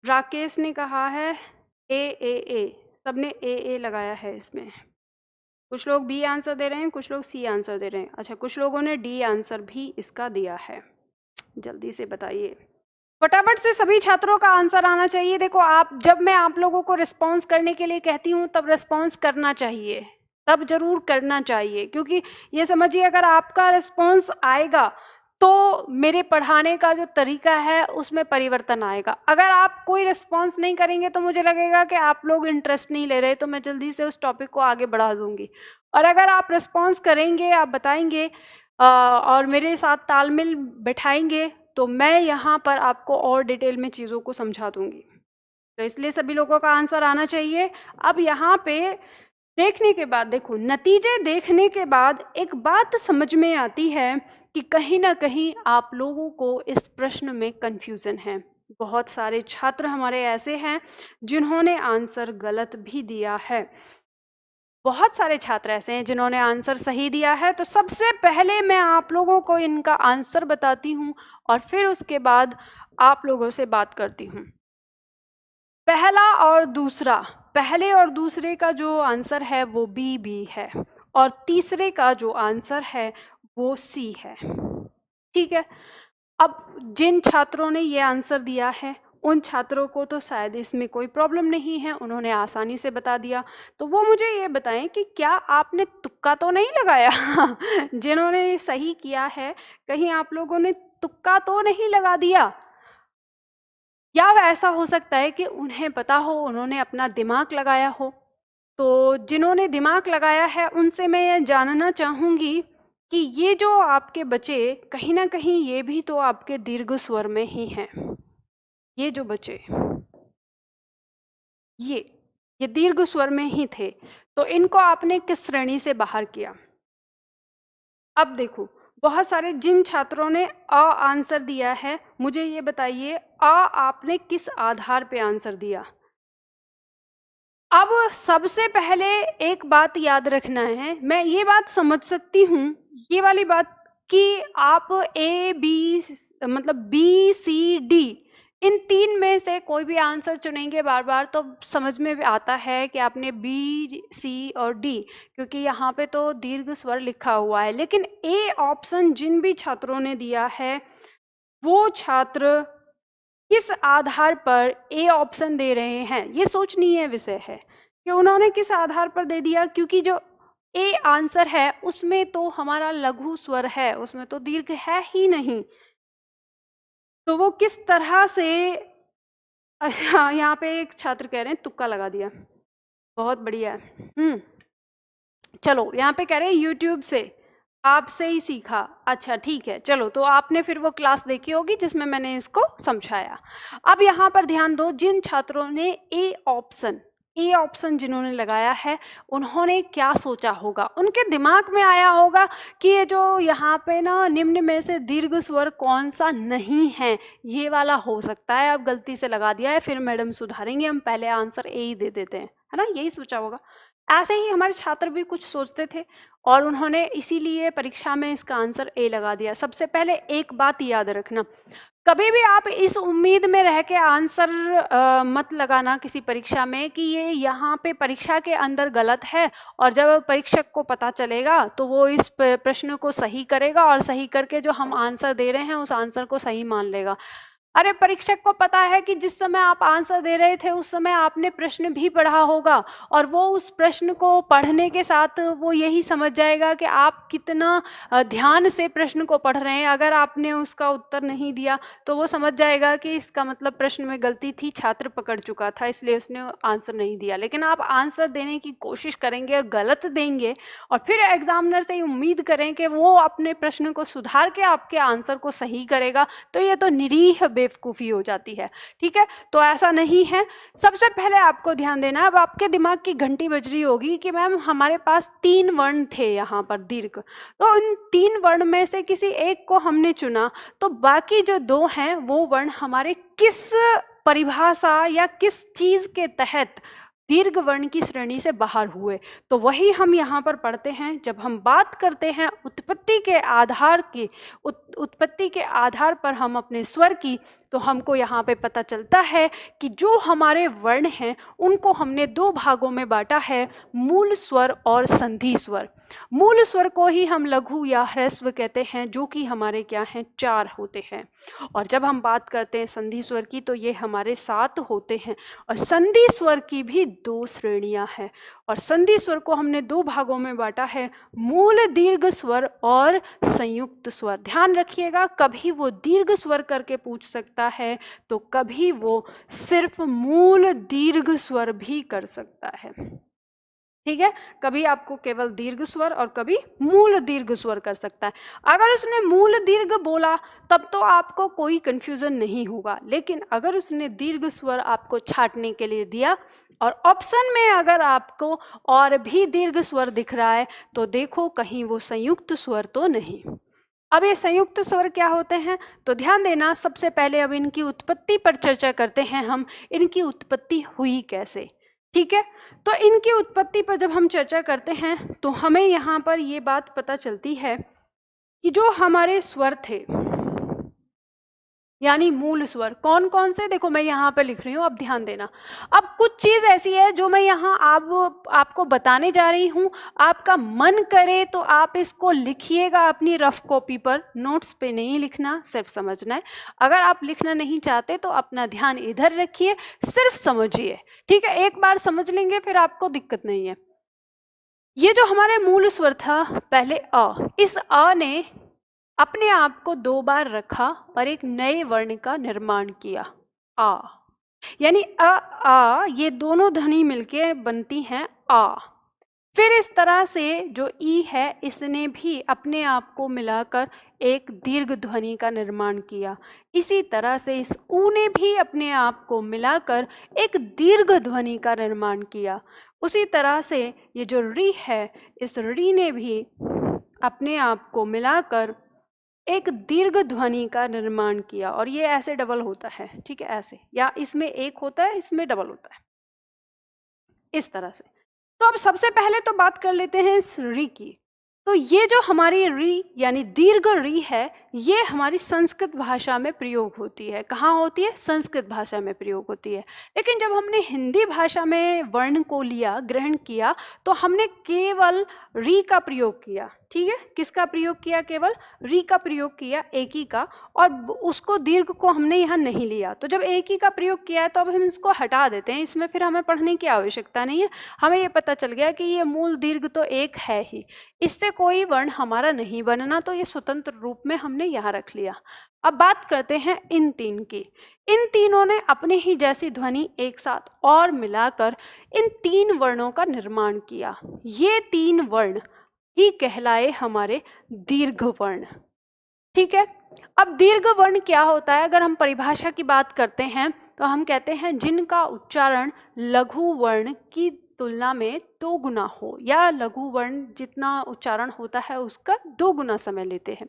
राकेश ने कहा है ए, सबने ए लगाया है इसमें। कुछ लोग बी आंसर दे रहे हैं, कुछ लोग सी आंसर दे रहे हैं। अच्छा, कुछ लोगों ने डी आंसर भी इसका दिया है। जल्दी से बताइए, फटाफट से सभी छात्रों का आंसर आना चाहिए। देखो, जब मैं आप लोगों को रिस्पॉन्स करने के लिए कहती हूँ तब रिस्पॉन्स करना चाहिए, तब जरूर करना चाहिए, क्योंकि ये समझिए अगर आपका रिस्पॉन्स आएगा तो मेरे पढ़ाने का जो तरीका है उसमें परिवर्तन आएगा। अगर आप कोई रिस्पॉन्स नहीं करेंगे तो मुझे लगेगा कि आप लोग इंटरेस्ट नहीं ले रहे, तो मैं जल्दी से उस टॉपिक को आगे बढ़ा दूंगी। और अगर आप रिस्पॉन्स करेंगे, आप बताएंगे और मेरे साथ तालमेल बैठाएंगे, तो मैं यहाँ पर आपको और डिटेल में चीज़ों को समझा दूंगी। तो इसलिए सभी लोगों का आंसर आना चाहिए। अब यहाँ पे देखने के बाद, देखो, नतीजे देखने के बाद एक बात समझ में आती है कि कहीं ना कहीं आप लोगों को इस प्रश्न में कंफ्यूजन है। बहुत सारे छात्र हमारे ऐसे हैं जिन्होंने आंसर गलत भी दिया है, बहुत सारे छात्र ऐसे हैं जिन्होंने आंसर सही दिया है। तो सबसे पहले मैं आप लोगों को इनका आंसर बताती हूँ और फिर उसके बाद आप लोगों से बात करती हूँ। पहला और दूसरा, पहले और दूसरे का जो आंसर है वो बी है, और तीसरे का जो आंसर है वो सी है। ठीक है, अब जिन छात्रों ने ये आंसर दिया है उन छात्रों को तो शायद इसमें कोई प्रॉब्लम नहीं है, उन्होंने आसानी से बता दिया। तो वो मुझे ये बताएं कि क्या आपने तुक्का तो नहीं लगाया? जिन्होंने सही किया है, कहीं आप लोगों ने तुक्का तो नहीं लगा दिया? या ऐसा हो सकता है कि उन्हें पता हो, उन्होंने अपना दिमाग लगाया हो? तो जिन्होंने दिमाग लगाया है उनसे मैं ये जानना चाहूँगी कि ये जो आपके बच्चे, कहीं ना कहीं ये भी तो आपके दीर्घ स्वर में ही हैं। ये जो बच्चे, ये दीर्घ स्वर में ही थे, तो इनको आपने किस श्रेणी से बाहर किया? अब देखो, बहुत सारे जिन छात्रों ने अ आंसर दिया है, मुझे ये बताइए अ आपने किस आधार पे आंसर दिया? अब सबसे पहले एक बात याद रखना है, मैं ये बात समझ सकती हूँ, ये वाली बात, कि आप ए बी, मतलब बी सी डी, इन तीन में से कोई भी आंसर चुनेंगे बार बार तो समझ में आता है कि आपने बी सी और डी, क्योंकि यहाँ पे तो दीर्घ स्वर लिखा हुआ है। लेकिन ए ऑप्शन जिन भी छात्रों ने दिया है, वो छात्र किस आधार पर ए ऑप्शन दे रहे हैं, ये सोचनीय विषय है कि उन्होंने किस आधार पर दे दिया। क्योंकि जो ए आंसर है उसमें तो हमारा लघु स्वर है, उसमें तो दीर्घ है ही नहीं। तो वो किस तरह से, अच्छा, यहाँ पे एक छात्र कह रहे हैं तुक्का लगा दिया, बहुत बढ़िया है। चलो, यहाँ पे कह रहे हैं यूट्यूब से, आपसे ही सीखा। अच्छा, ठीक है, चलो, तो आपने फिर वो क्लास देखी होगी जिसमें मैंने इसको समझाया। अब यहाँ पर ध्यान दो, जिन छात्रों ने ए ऑप्शन जिन्होंने लगाया है, उन्होंने क्या सोचा होगा? उनके दिमाग में आया होगा कि ये जो यहाँ पे ना निम्न में से दीर्घ स्वर कौन सा नहीं है, ये वाला हो सकता है, अब गलती से लगा दिया है, फिर मैडम सुधारेंगे, हम पहले आंसर ए ही दे देते हैं, है ना? यही सोचा होगा। ऐसे ही हमारे छात्र भी कुछ सोचते थे और उन्होंने इसीलिए परीक्षा में इसका आंसर ए लगा दिया। सबसे पहले एक बात याद रखना, कभी भी आप इस उम्मीद में रह के आंसर मत लगाना किसी परीक्षा में कि ये यहाँ पे परीक्षा के अंदर गलत है और जब परीक्षक को पता चलेगा तो वो इस प्रश्न को सही करेगा और सही करके जो हम आंसर दे रहे हैं उस आंसर को सही मान लेगा। अरे परीक्षक को पता है कि जिस समय आप आंसर दे रहे थे उस समय आपने प्रश्न भी पढ़ा होगा, और वो उस प्रश्न को पढ़ने के साथ वो यही समझ जाएगा कि आप कितना ध्यान से प्रश्न को पढ़ रहे हैं। अगर आपने उसका उत्तर नहीं दिया तो वो समझ जाएगा कि इसका मतलब प्रश्न में गलती थी, छात्र पकड़ चुका था, इसलिए उसने आंसर नहीं दिया। लेकिन आप आंसर देने की कोशिश करेंगे और गलत देंगे, और फिर एग्जामिनर से उम्मीद करें कि वो अपने प्रश्न को सुधार के आपके आंसर को सही करेगा, तो ये तो निरीह बेवकूफ़ी हो जाती है। ठीक है, तो ऐसा नहीं है। सबसे पहले आपको ध्यान देना है, अब आपके दिमाग की घंटी बज रही होगी कि मैम हमारे पास 3 वर्ण थे यहाँ पर दीर्घ, तो उन 3 वर्ण में से किसी एक को हमने चुना, तो बाकी जो 2 हैं वो वर्ण हमारे किस परिभाषा या किस चीज़ के तहत दीर्घ वर्ण की श्रेणी से बाहर हुए, तो वही हम यहाँ पर पढ़ते हैं। जब हम बात करते हैं उत्पत्ति के आधार की, उत्पत्ति के आधार पर हम अपने स्वर की, तो हमको यहाँ पे पता चलता है कि जो हमारे वर्ण हैं उनको हमने 2 भागों में बांटा है, मूल स्वर और संधि स्वर। मूल स्वर को ही हम लघु या ह्रस्व कहते हैं, जो कि हमारे क्या हैं, 4 होते हैं। और जब हम बात करते हैं संधि स्वर की, तो ये हमारे 7 होते हैं। और संधि स्वर की भी 2 श्रेणियां हैं, और संधि स्वर को हमने 2 भागों में बांटा है, मूल दीर्घ स्वर और संयुक्त स्वर। ध्यान रखिएगा, कभी वो दीर्घ स्वर करके पूछ सकता है, तो कभी वो सिर्फ मूल दीर्घ स्वर भी कर सकता है। ठीक है, कभी आपको केवल दीर्घ स्वर और कभी मूल दीर्घ स्वर कर सकता है। अगर उसने मूल दीर्घ बोला तब तो आपको कोई कंफ्यूजन नहीं होगा, लेकिन अगर उसने दीर्घ स्वर आपको छांटने के लिए दिया और ऑप्शन में अगर आपको और भी दीर्घ स्वर दिख रहा है, तो देखो कहीं वो संयुक्त स्वर तो नहीं। अब ये संयुक्त स्वर क्या होते हैं, तो ध्यान देना, सबसे पहले अब इनकी उत्पत्ति पर चर्चा करते हैं हम, इनकी उत्पत्ति हुई कैसे। ठीक है, तो इनकी उत्पत्ति पर जब हम चर्चा करते हैं तो हमें यहाँ पर ये बात पता चलती है कि जो हमारे स्वर थे, यानी मूल स्वर कौन कौन से, देखो मैं यहाँ पे लिख रही हूँ, अब ध्यान देना। अब कुछ चीज़ ऐसी है जो मैं यहाँ आपको बताने जा रही हूँ, आपका मन करे तो आप इसको लिखिएगा अपनी रफ कॉपी पर, नोट्स पे नहीं लिखना, सिर्फ समझना है। अगर आप लिखना नहीं चाहते तो अपना ध्यान इधर रखिए, सिर्फ समझिए। ठीक है, एक बार समझ लेंगे फिर आपको दिक्कत नहीं है। ये जो हमारे मूल स्वर था, पहले अ, इस अ ने अपने आप को 2 बार रखा और एक नए वर्ण का निर्माण किया, आ, यानी अ आ, ये दोनों ध्वनि मिलके बनती हैं आ। फिर इस तरह से जो ई है, इसने भी अपने आप को मिलाकर एक दीर्घ ध्वनि का निर्माण किया। इसी तरह से इस ऊ ने भी अपने आप को मिलाकर एक दीर्घ ध्वनि का निर्माण किया। उसी तरह से ये जो री है, इस री ने भी अपने आप को मिलाकर एक दीर्घ ध्वनि का निर्माण किया, और ये ऐसे डबल होता है। ठीक है, ऐसे, या इसमें एक होता है, इसमें डबल होता है, इस तरह से। तो अब सबसे पहले तो बात कर लेते हैं इस री की। तो ये जो हमारी री यानी दीर्घ री है, ये हमारी संस्कृत भाषा में प्रयोग होती है। कहाँ होती है? संस्कृत भाषा में प्रयोग होती है। लेकिन जब हमने हिंदी भाषा में वर्ण को लिया, ग्रहण किया, तो हमने केवल री का प्रयोग किया। ठीक है, किसका प्रयोग किया? केवल री का प्रयोग किया, एक ही का, और उसको दीर्घ को हमने यहाँ नहीं लिया। तो जब एक ही का प्रयोग किया है तो अब हम इसको हटा देते हैं, इसमें फिर हमें पढ़ने की आवश्यकता नहीं है। हमें ये पता चल गया कि ये मूल दीर्घ तो एक है ही, इससे कोई वर्ण हमारा नहीं बनना, तो ये स्वतंत्र रूप में हमने यहाँ रख लिया। अब बात करते हैं इन 3 की। इन तीनों ने अपने ही जैसी ध्वनि एक साथ और मिलाकर इन 3 वर्णों का निर्माण किया। ये 3 वर्ण ही कहलाए हमारे दीर्घ वर्ण। ठीक है, अब दीर्घ वर्ण क्या होता है? अगर हम परिभाषा की बात करते हैं तो हम कहते हैं जिनका उच्चारण लघु वर्ण की तुलना में 2 गुना हो, या लघु वर्ण जितना उच्चारण होता है उसका 2 गुना समय लेते हैं।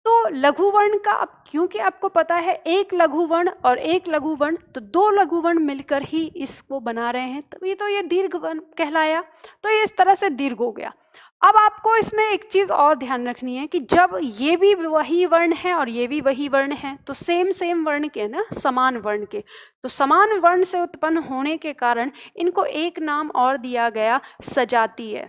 तो लघु वर्ण का, अब क्योंकि आपको पता है एक लघु वर्ण और एक लघु वर्ण, तो 2 लघु वर्ण मिलकर ही इसको बना रहे हैं, तभी तो ये दीर्घ वर्ण कहलाया। तो ये इस तरह से दीर्घ हो गया। अब आपको इसमें एक चीज़ और ध्यान रखनी है कि जब ये भी वही वर्ण है और ये भी वही वर्ण है, तो सेम वर्ण के ना, समान वर्ण के, तो समान वर्ण से उत्पन्न होने के कारण इनको एक नाम और दिया गया, सजातीय।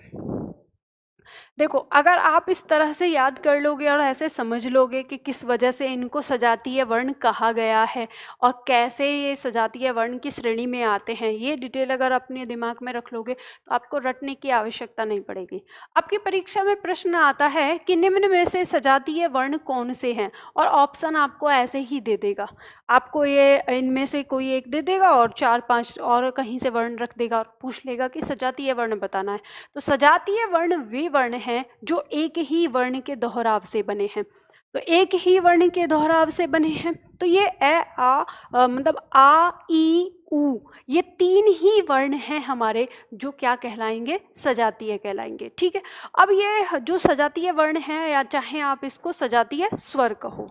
देखो, अगर आप इस तरह से याद कर लोगे और ऐसे समझ लोगे कि किस वजह से इनको सजातीय वर्ण कहा गया है और कैसे ये सजातीय वर्ण की श्रेणी में आते हैं, ये डिटेल अगर अपने दिमाग में रख लोगे तो आपको रटने की आवश्यकता नहीं पड़ेगी। आपकी परीक्षा में प्रश्न आता है कि निम्न में से सजातीय वर्ण कौन से हैं, और ऑप्शन आपको ऐसे ही दे देगा। आपको ये इनमें से कोई एक दे देगा और 4-5 और कहीं से वर्ण रख देगा और पूछ लेगा कि सजातीय वर्ण बताना है। तो सजातीय वर्ण वे वर्ण हैं जो एक ही वर्ण के दोहराव से बने हैं। तो एक ही वर्ण के दोहराव से बने हैं, तो ये मतलब आ, ई, उ, ये 3 ही वर्ण हैं हमारे जो क्या कहलाएंगे, सजातीय कहलाएंगे। ठीक है। अब ये जो सजातीय वर्ण हैं, या चाहे आप इसको सजातीय स्वर कहो,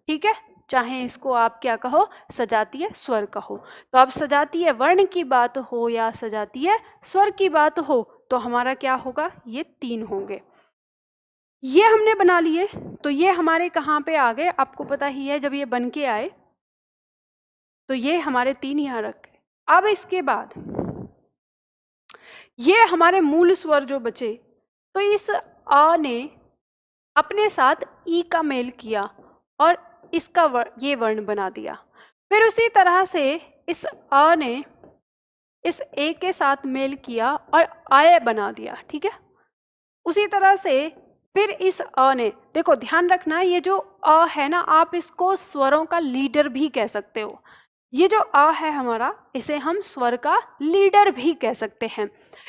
ठीक है, चाहे इसको आप क्या कहो, सजातीय स्वर कहो। तो अब सजातीय वर्ण की बात हो या सजातीय स्वर की बात हो तो हमारा क्या होगा, ये 3 होंगे। ये हमने बना लिए, तो ये हमारे कहाँ पे आ गए, आपको पता ही है, जब ये बन के आए तो ये हमारे 3 यहाँ रख गए। अब इसके बाद ये हमारे मूल स्वर जो बचे, तो इस आ ने अपने साथ ई का मेल किया और इसका ये वर्ण बना दिया। फिर उसी तरह से इस आ ने इस ए के साथ मेल किया और आय बना दिया। ठीक है। उसी तरह से फिर इस अ ने, देखो ध्यान रखना, ये जो अ है ना, आप इसको स्वरों का लीडर भी कह सकते हो। ये जो अ है हमारा, इसे हम स्वर का लीडर भी कह सकते हैं।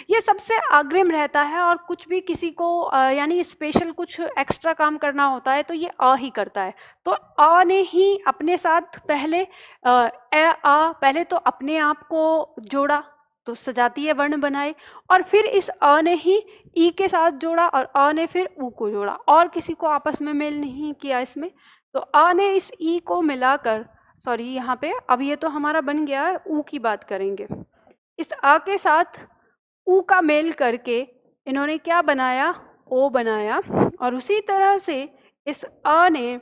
ये सबसे अग्रिम रहता है और कुछ भी किसी को यानी स्पेशल कुछ एक्स्ट्रा काम करना होता है तो ये अ ही करता है। तो अ ने ही अपने साथ पहले पहले तो अपने आप को जोड़ा तो सजातीय वर्ण बनाए, और फिर इस अ ने ही ई के साथ जोड़ा और अ ने फिर उ को जोड़ा, और किसी को आपस में मेल नहीं किया इसमें। तो अ ने इस ई को मिलाकर, सॉरी यहाँ पे अब ये तो हमारा बन गया, उ की बात करेंगे। इस आ के साथ उ का मेल करके इन्होंने क्या बनाया, ओ बनाया, और उसी तरह से इस अ ने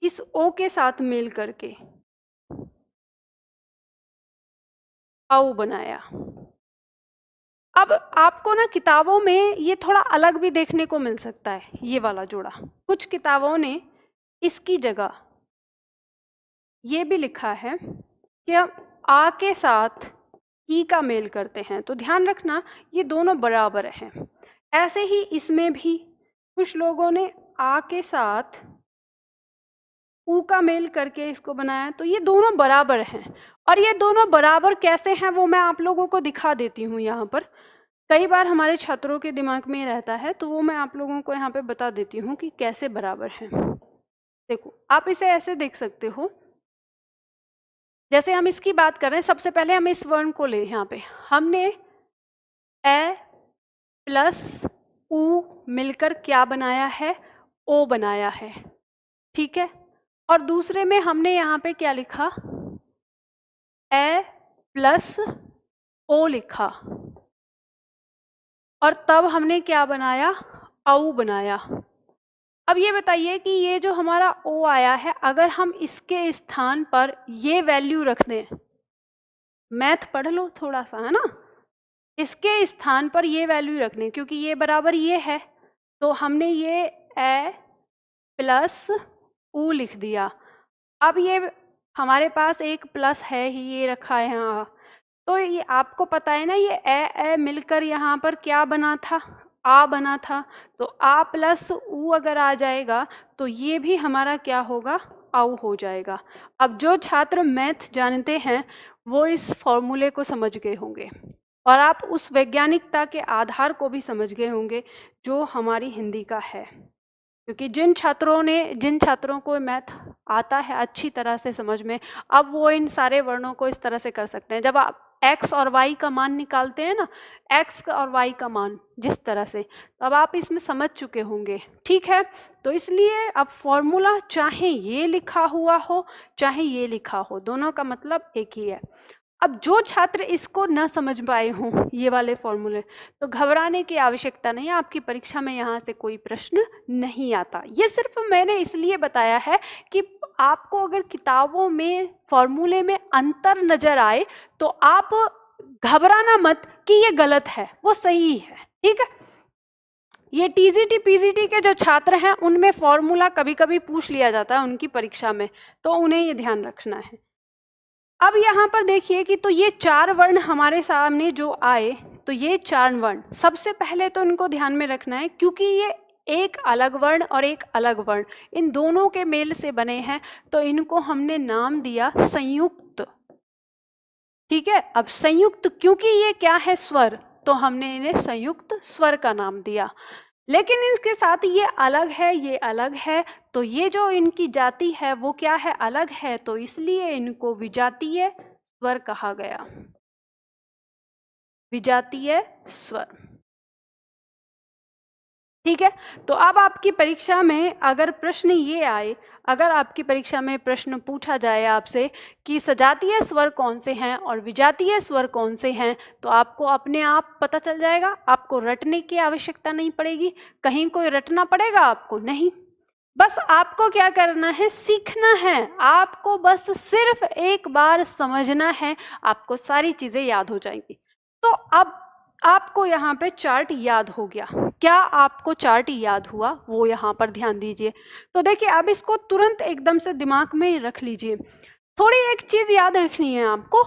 इस ओ के साथ मेल करके औ बनाया। अब आपको ना किताबों में ये थोड़ा अलग भी देखने को मिल सकता है, ये वाला जोड़ा। कुछ किताबों ने इसकी जगह ये भी लिखा है कि हम आ के साथ ई का मेल करते हैं, तो ध्यान रखना ये दोनों बराबर हैं। ऐसे ही इसमें भी कुछ लोगों ने आ के साथ ऊ का मेल करके इसको बनाया, तो ये दोनों बराबर हैं। और ये दोनों बराबर कैसे हैं वो मैं आप लोगों को दिखा देती हूँ यहाँ पर। कई बार हमारे छात्रों के दिमाग में रहता है, तो वो मैं आप लोगों को यहाँ पे बता देती हूँ कि कैसे बराबर हैं। देखो, आप इसे ऐसे देख सकते हो, जैसे हम इसकी बात कर रहे हैं, सबसे पहले हम इस वर्ण को ले, यहाँ पे हमने ए प्लस उ मिलकर क्या बनाया है, ओ बनाया है। ठीक है। और दूसरे में हमने यहाँ पे क्या लिखा, ए प्लस ओ लिखा, और तब हमने क्या बनाया, औ बनाया। अब ये बताइए कि ये जो हमारा ओ आया है, अगर हम इसके स्थान पर ये वैल्यू रख दें, मैथ पढ़ लो थोड़ा सा, है ना, इसके स्थान पर ये वैल्यू रखने, क्योंकि ये बराबर ये है, तो हमने ये ए प्लस उ लिख दिया। अब ये हमारे पास एक प्लस है ही, ये रखा है यहाँ, तो ये आपको पता है ना, ये ए मिलकर यहाँ पर क्या बना था, आ बना था। तो आ प्लस उ अगर आ जाएगा तो ये भी हमारा क्या होगा, आउ हो जाएगा। अब जो छात्र मैथ जानते हैं वो इस फॉर्मूले को समझ गए होंगे, और आप उस वैज्ञानिकता के आधार को भी समझ गए होंगे जो हमारी हिंदी का है। क्योंकि जिन छात्रों को मैथ आता है अच्छी तरह से समझ में, अब वो इन सारे वर्णों को इस तरह से कर सकते हैं। जब आप x और y का मान निकालते हैं ना, x और y का मान जिस तरह से, तो अब आप इसमें समझ चुके होंगे। ठीक है। तो इसलिए अब फॉर्मूला चाहे ये लिखा हुआ हो चाहे ये लिखा हो, दोनों का मतलब एक ही है। अब जो छात्र इसको न समझ पाए हों ये वाले फॉर्मूले, तो घबराने की आवश्यकता नहीं है, आपकी परीक्षा में यहाँ से कोई प्रश्न नहीं आता। ये सिर्फ मैंने इसलिए बताया है कि आपको अगर किताबों में फॉर्मूले में अंतर नजर आए तो आप घबराना मत कि ये गलत है, वो सही है, ठीक है। ये टीजीटी पीजीटी के जो छात्र हैं उनमें फॉर्मूला कभी कभी पूछ लिया जाता है उनकी परीक्षा में, तो उन्हें ये ध्यान रखना है। अब यहाँ पर देखिए कि तो ये 4 वर्ण हमारे सामने जो आए, तो ये 4 वर्ण सबसे पहले तो इनको ध्यान में रखना है, क्योंकि ये एक अलग वर्ण और एक अलग वर्ण इन दोनों के मेल से बने हैं, तो इनको हमने नाम दिया संयुक्त, ठीक है। अब संयुक्त क्योंकि ये क्या है, स्वर, तो हमने इन्हें संयुक्त स्वर का नाम दिया। लेकिन इसके साथ ये अलग है, ये अलग है, तो ये जो इनकी जाति है वो क्या है, अलग है, तो इसलिए इनको विजातीय स्वर कहा गया, विजातीय स्वर, ठीक है। तो अब आपकी परीक्षा में अगर प्रश्न ये आए, अगर आपकी परीक्षा में प्रश्न पूछा जाए आपसे कि सजातीय स्वर कौन से हैं और विजातीय स्वर कौन से हैं, तो आपको अपने आप पता चल जाएगा, आपको रटने की आवश्यकता नहीं पड़ेगी। कहीं कोई रटना पड़ेगा आपको नहीं, बस आपको क्या करना है, सीखना है, आपको बस सिर्फ एक बार समझना है, आपको सारी चीजें याद हो जाएंगी। तो अब आपको यहाँ पे चार्ट याद हो गया, क्या आपको चार्ट याद हुआ वो यहाँ पर ध्यान दीजिए। तो देखिए अब इसको तुरंत एकदम से दिमाग में रख लीजिए। थोड़ी एक चीज याद रखनी है आपको,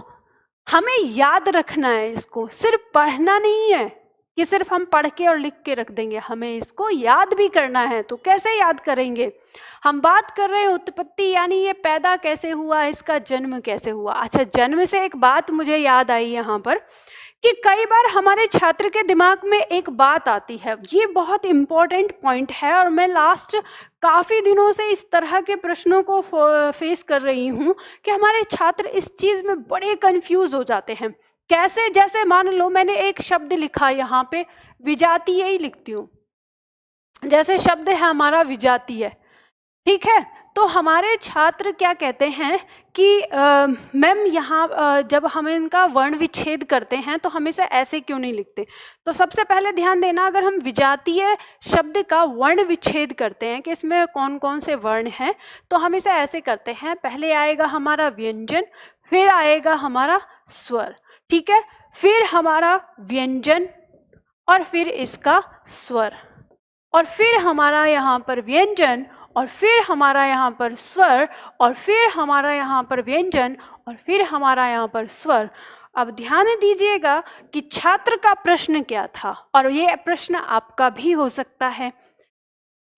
हमें याद रखना है, इसको सिर्फ पढ़ना नहीं है कि सिर्फ हम पढ़ के और लिख के रख देंगे, हमें इसको याद भी करना है। तो कैसे याद करेंगे, हम बात कर रहे हैं उत्पत्ति, यानी ये पैदा कैसे हुआ, इसका जन्म कैसे हुआ। अच्छा, जन्म से एक बात मुझे याद आई यहाँ पर कि कई बार हमारे छात्र के दिमाग में एक बात आती है, ये बहुत इम्पोर्टेंट पॉइंट है, और मैं लास्ट काफ़ी दिनों से इस तरह के प्रश्नों को फेस कर रही हूँ कि हमारे छात्र इस चीज़ में बड़े कंफ्यूज हो जाते हैं। कैसे, जैसे मान लो मैंने एक शब्द लिखा यहाँ पे, विजातीय ही लिखती हूँ, जैसे शब्द है हमारा विजातीय, ठीक है। तो हमारे छात्र क्या कहते हैं कि मैम यहाँ जब हम इनका वर्ण विच्छेद करते हैं तो हम इसे ऐसे क्यों नहीं लिखते। तो सबसे पहले ध्यान देना, अगर हम विजातीय शब्द का वर्ण विच्छेद करते हैं कि इसमें कौन कौन से वर्ण हैं, तो हम इसे ऐसे करते हैं, पहले आएगा हमारा व्यंजन, फिर आएगा हमारा स्वर, ठीक है, फिर हमारा व्यंजन और फिर इसका स्वर, और फिर हमारा यहाँ पर व्यंजन, और फिर हमारा यहाँ पर स्वर, और फिर हमारा यहाँ पर व्यंजन, और फिर हमारा यहाँ पर स्वर। अब ध्यान दीजिएगा कि छात्र का प्रश्न क्या था, और ये प्रश्न आपका भी हो सकता है।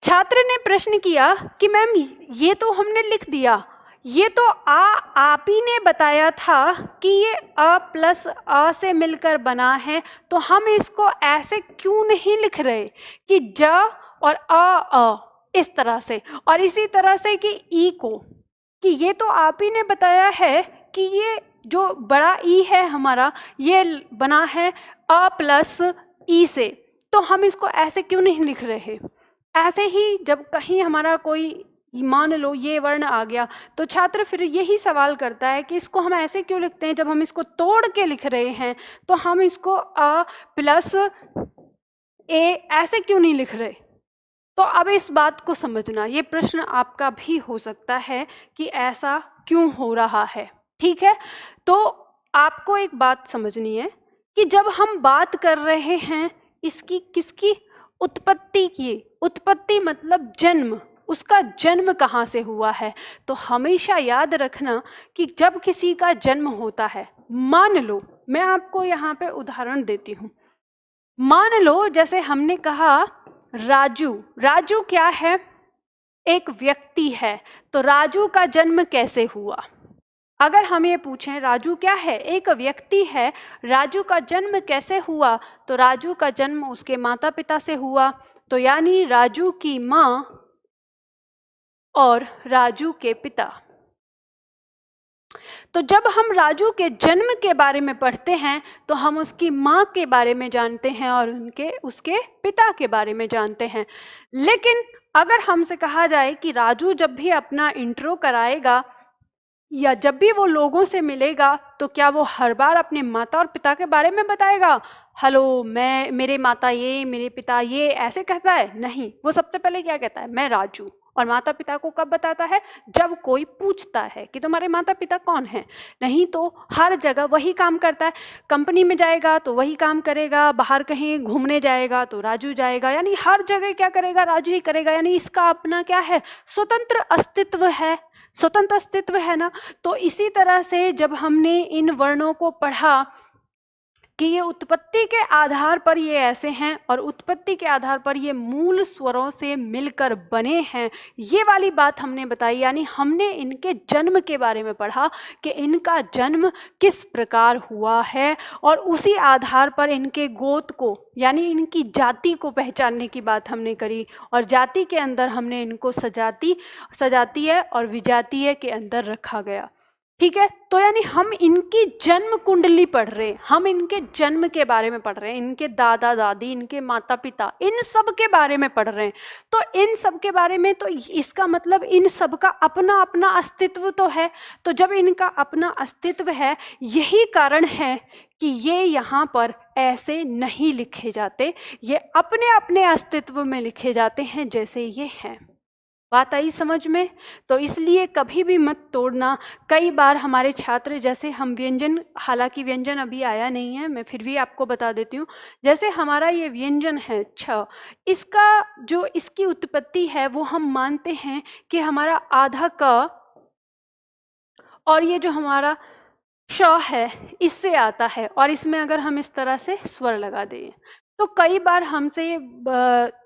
छात्र ने प्रश्न किया कि मैम ये तो हमने लिख दिया, ये तो आप ही ने बताया था कि ये अ प्लस अ से मिलकर बना है, तो हम इसको ऐसे क्यों नहीं लिख रहे कि ज और अ इस तरह से, और इसी तरह से कि ई को, कि ये तो आप ही ने बताया है कि ये जो बड़ा ई है हमारा, ये बना है अ प्लस ई से, तो हम इसको ऐसे क्यों नहीं लिख रहे। ऐसे ही जब कहीं हमारा कोई, मान लो ये वर्ण आ गया, तो छात्र फिर यही सवाल करता है कि इसको हम ऐसे क्यों लिखते हैं, जब हम इसको तोड़ के लिख रहे हैं तो हम इसको अ प्लस ए ऐसे क्यों नहीं लिख रहे। तो अब इस बात को समझना, ये प्रश्न आपका भी हो सकता है कि ऐसा क्यों हो रहा है, ठीक है। तो आपको एक बात समझनी है कि जब हम बात कर रहे हैं इसकी, किसकी, उत्पत्ति की, उत्पत्ति मतलब जन्म, उसका जन्म कहाँ से हुआ है, तो हमेशा याद रखना कि जब किसी का जन्म होता है, मान लो मैं आपको यहाँ पे उदाहरण देती हूँ, मान लो जैसे हमने कहा राजू, राजू क्या है, एक व्यक्ति है, तो राजू का जन्म कैसे हुआ। अगर हम ये पूछें राजू क्या है, एक व्यक्ति है, राजू का जन्म कैसे हुआ, तो राजू का जन्म उसके माता पिता से हुआ, तो यानी राजू की माँ और राजू के पिता। तो जब हम राजू के जन्म के बारे में पढ़ते हैं तो हम उसकी माँ के बारे में जानते हैं और उसके पिता के बारे में जानते हैं। लेकिन अगर हमसे कहा जाए कि राजू जब भी अपना इंट्रो कराएगा या जब भी वो लोगों से मिलेगा, तो क्या वो हर बार अपने माता और पिता के बारे में बताएगा, हेलो मेरे माता ये, मेरे पिता ये, ऐसे कहता है, नहीं। वो सबसे पहले क्या कहता है, मैं राजू, और माता पिता को कब बताता है? जब कोई पूछता है कि तुम्हारे माता पिता कौन हैं। नहीं तो हर जगह वही काम करता है। कंपनी में जाएगा तो वही काम करेगा, बाहर कहीं घूमने जाएगा तो राजू जाएगा, यानी हर जगह क्या करेगा? राजू ही करेगा। यानी इसका अपना क्या है? स्वतंत्र अस्तित्व है, स्वतंत्र अस्तित्व है ना। तो इसी तरह से जब हमने इन वर्णों को पढ़ा कि ये उत्पत्ति के आधार पर ये ऐसे हैं और उत्पत्ति के आधार पर ये मूल स्वरों से मिलकर बने हैं, ये वाली बात हमने बताई। यानी हमने इनके जन्म के बारे में पढ़ा कि इनका जन्म किस प्रकार हुआ है, और उसी आधार पर इनके गोत्र को यानी इनकी जाति को पहचानने की बात हमने करी। और जाति के अंदर हमने इनको सजातीय और विजातीय के अंदर रखा गया। ठीक है, तो यानी हम इनकी जन्म कुंडली पढ़ रहे हैं, हम इनके जन्म के बारे में पढ़ रहे हैं, इनके दादा दादी, इनके माता पिता, इन सब के बारे में पढ़ रहे हैं। तो इन सब के बारे में, तो इसका मतलब इन सब का अपना अपना अस्तित्व तो है। तो जब इनका अपना अस्तित्व है, यही कारण है कि ये यहाँ पर ऐसे नहीं लिखे जाते, ये अपने अपने अस्तित्व में लिखे जाते हैं जैसे ये हैं। बात आई समझ में? तो इसलिए कभी भी मत तोड़ना। कई बार हमारे छात्र, जैसे हम व्यंजन, हालांकि व्यंजन अभी आया नहीं है, मैं फिर भी आपको बता देती हूँ। जैसे हमारा ये व्यंजन है छ, इसका जो इसकी उत्पत्ति है वो हम मानते हैं कि हमारा आधा क और ये जो हमारा श है इससे आता है, और इसमें अगर हम इस तरह से स्वर लगा दें तो कई बार हमसे ये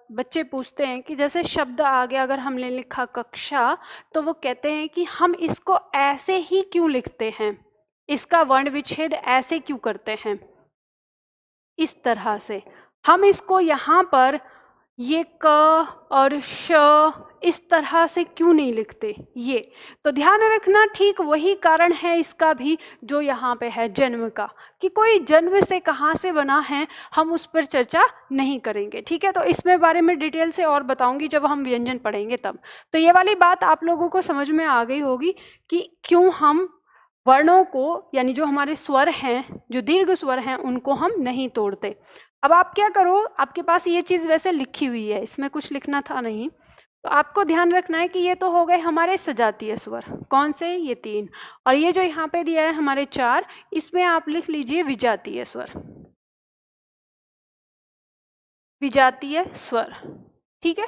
बच्चे पूछते हैं कि जैसे शब्द आ गया, अगर हमने लिखा कक्षा, तो वो कहते हैं कि हम इसको ऐसे ही क्यों लिखते हैं, इसका वर्ण विच्छेद ऐसे क्यों करते हैं, इस तरह से हम इसको यहाँ पर ये क और श इस तरह से क्यों नहीं लिखते ये। तो ध्यान रखना, ठीक वही कारण है इसका भी जो यहाँ पे है जन्म का, कि कोई जन्म से कहाँ से बना है हम उस पर चर्चा नहीं करेंगे। ठीक है, तो इसमें बारे में डिटेल से और बताऊंगी जब हम व्यंजन पढ़ेंगे तब। तो ये वाली बात आप लोगों को समझ में आ गई होगी कि क्यों हम वर्णों को, यानी जो हमारे स्वर हैं, जो दीर्घ स्वर हैं, उनको हम नहीं तोड़ते। अब आप क्या करो, आपके पास ये चीज़ वैसे लिखी हुई है, इसमें कुछ लिखना था नहीं, तो आपको ध्यान रखना है कि ये तो हो गए हमारे सजातीय स्वर। कौन से? ये 3। और ये जो यहाँ पे दिया है हमारे 4, इसमें आप लिख लीजिए विजातीय स्वर, विजातीय स्वर। ठीक है,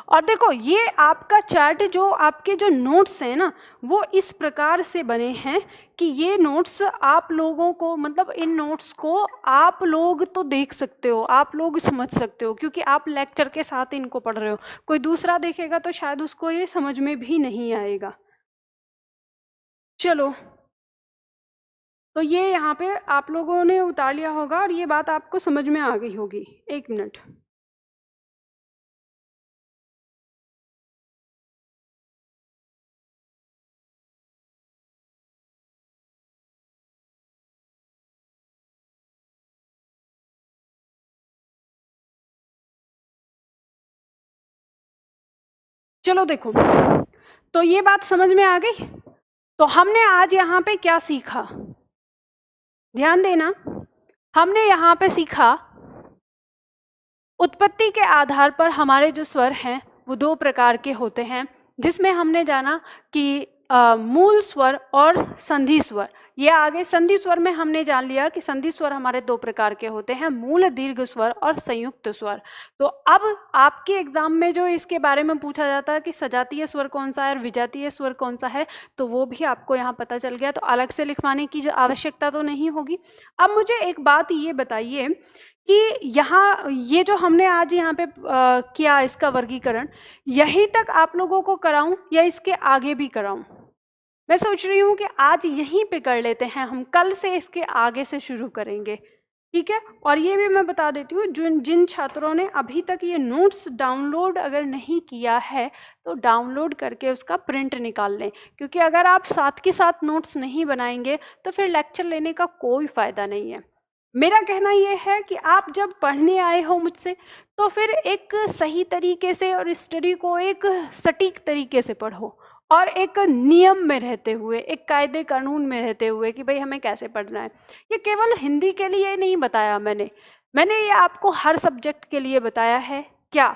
और देखो ये आपका चार्ट, जो आपके जो नोट्स हैं ना, वो इस प्रकार से बने हैं कि ये नोट्स आप लोगों को, मतलब इन नोट्स को आप लोग तो देख सकते हो, आप लोग समझ सकते हो, क्योंकि आप लेक्चर के साथ इनको पढ़ रहे हो। कोई दूसरा देखेगा तो शायद उसको ये समझ में भी नहीं आएगा। चलो, तो ये यहाँ पे आप लोगों ने उतार लिया होगा और ये बात आपको समझ में आ गई होगी। 1 मिनट। चलो देखो, तो ये बात समझ में आ गई। तो हमने आज यहाँ पे क्या सीखा, ध्यान देना। हमने यहाँ पे सीखा उत्पत्ति के आधार पर हमारे जो स्वर हैं वो 2 प्रकार के होते हैं, जिसमें हमने जाना कि मूल स्वर और संधि स्वर। ये आगे संधि स्वर में हमने जान लिया कि संधि स्वर हमारे 2 प्रकार के होते हैं, मूल दीर्घ स्वर और संयुक्त स्वर। तो अब आपके एग्जाम में जो इसके बारे में पूछा जाता है कि सजातीय स्वर कौन सा है और विजातीय स्वर कौन सा है, तो वो भी आपको यहाँ पता चल गया, तो अलग से लिखवाने की आवश्यकता तो नहीं होगी। अब मुझे एक बात ये बताइए कि यहाँ ये जो हमने आज यहाँ पे किया इसका वर्गीकरण, यहीं तक आप लोगों को कराऊं या इसके आगे भी कराऊं? मैं सोच रही हूँ कि आज यहीं पे कर लेते हैं, हम कल से इसके आगे से शुरू करेंगे। ठीक है, और ये भी मैं बता देती हूँ, जिन छात्रों ने अभी तक ये नोट्स डाउनलोड अगर नहीं किया है तो डाउनलोड करके उसका प्रिंट निकाल लें, क्योंकि अगर आप साथ के साथ नोट्स नहीं बनाएंगे तो फिर लेक्चर लेने का कोई फ़ायदा नहीं है। मेरा कहना यह है कि आप जब पढ़ने आए हो मुझसे तो फिर एक सही तरीके से और स्टडी को एक सटीक तरीके से पढ़ो, और एक नियम में रहते हुए, एक कायदे कानून में रहते हुए कि भाई हमें कैसे पढ़ना है। ये केवल हिंदी के लिए नहीं बताया मैंने ये आपको हर सब्जेक्ट के लिए बताया है। क्या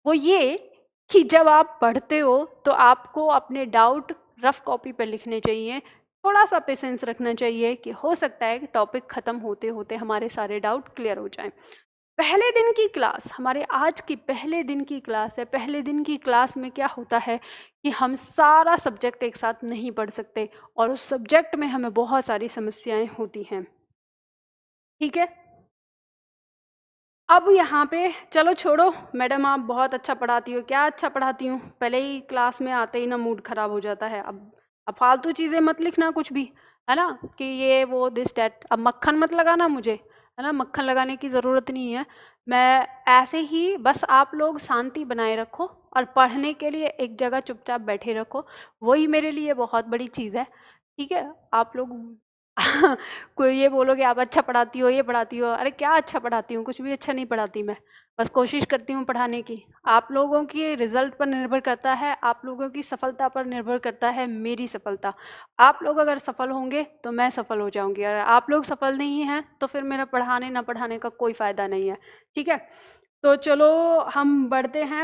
वो? ये कि जब आप पढ़ते हो तो आपको अपने डाउट रफ कॉपी पर लिखने चाहिए। थोड़ा सा पेशेंस रखना चाहिए कि हो सकता है कि टॉपिक ख़त्म होते होते हमारे सारे डाउट क्लियर हो जाएं। पहले दिन की क्लास, हमारे आज की पहले दिन की क्लास है। पहले दिन की क्लास में क्या होता है कि हम सारा सब्जेक्ट एक साथ नहीं पढ़ सकते और उस सब्जेक्ट में हमें बहुत सारी समस्याएं होती हैं। ठीक है, अब यहाँ पे चलो छोड़ो, मैडम आप बहुत अच्छा पढ़ाती हो। क्या अच्छा पढ़ाती हूँ? पहले ही क्लास में आते ही ना मूड खराब हो जाता है। अब फालतू चीज़ें मत लिखना कुछ भी, है ना, कि ये वो दिस डैट। अब मक्खन मत लगाना मुझे, है ना, मक्खन लगाने की ज़रूरत नहीं है। मैं ऐसे ही बस, आप लोग शांति बनाए रखो और पढ़ने के लिए एक जगह चुपचाप बैठे रखो, वही मेरे लिए बहुत बड़ी चीज़ है। ठीक है, आप लोग कोई ये बोलोगे आप अच्छा पढ़ाती हो, ये पढ़ाती हो, अरे क्या अच्छा पढ़ाती हूँ? कुछ भी अच्छा नहीं पढ़ाती मैं, बस कोशिश करती हूँ पढ़ाने की। आप लोगों की रिजल्ट पर निर्भर करता है, आप लोगों की सफलता पर निर्भर करता है मेरी सफलता। आप लोग अगर सफल होंगे तो मैं सफल हो जाऊंगी, अगर आप लोग सफल नहीं हैं तो फिर मेरा पढ़ाने ना पढ़ाने का कोई फ़ायदा नहीं है। ठीक है, तो चलो हम बढ़ते हैं।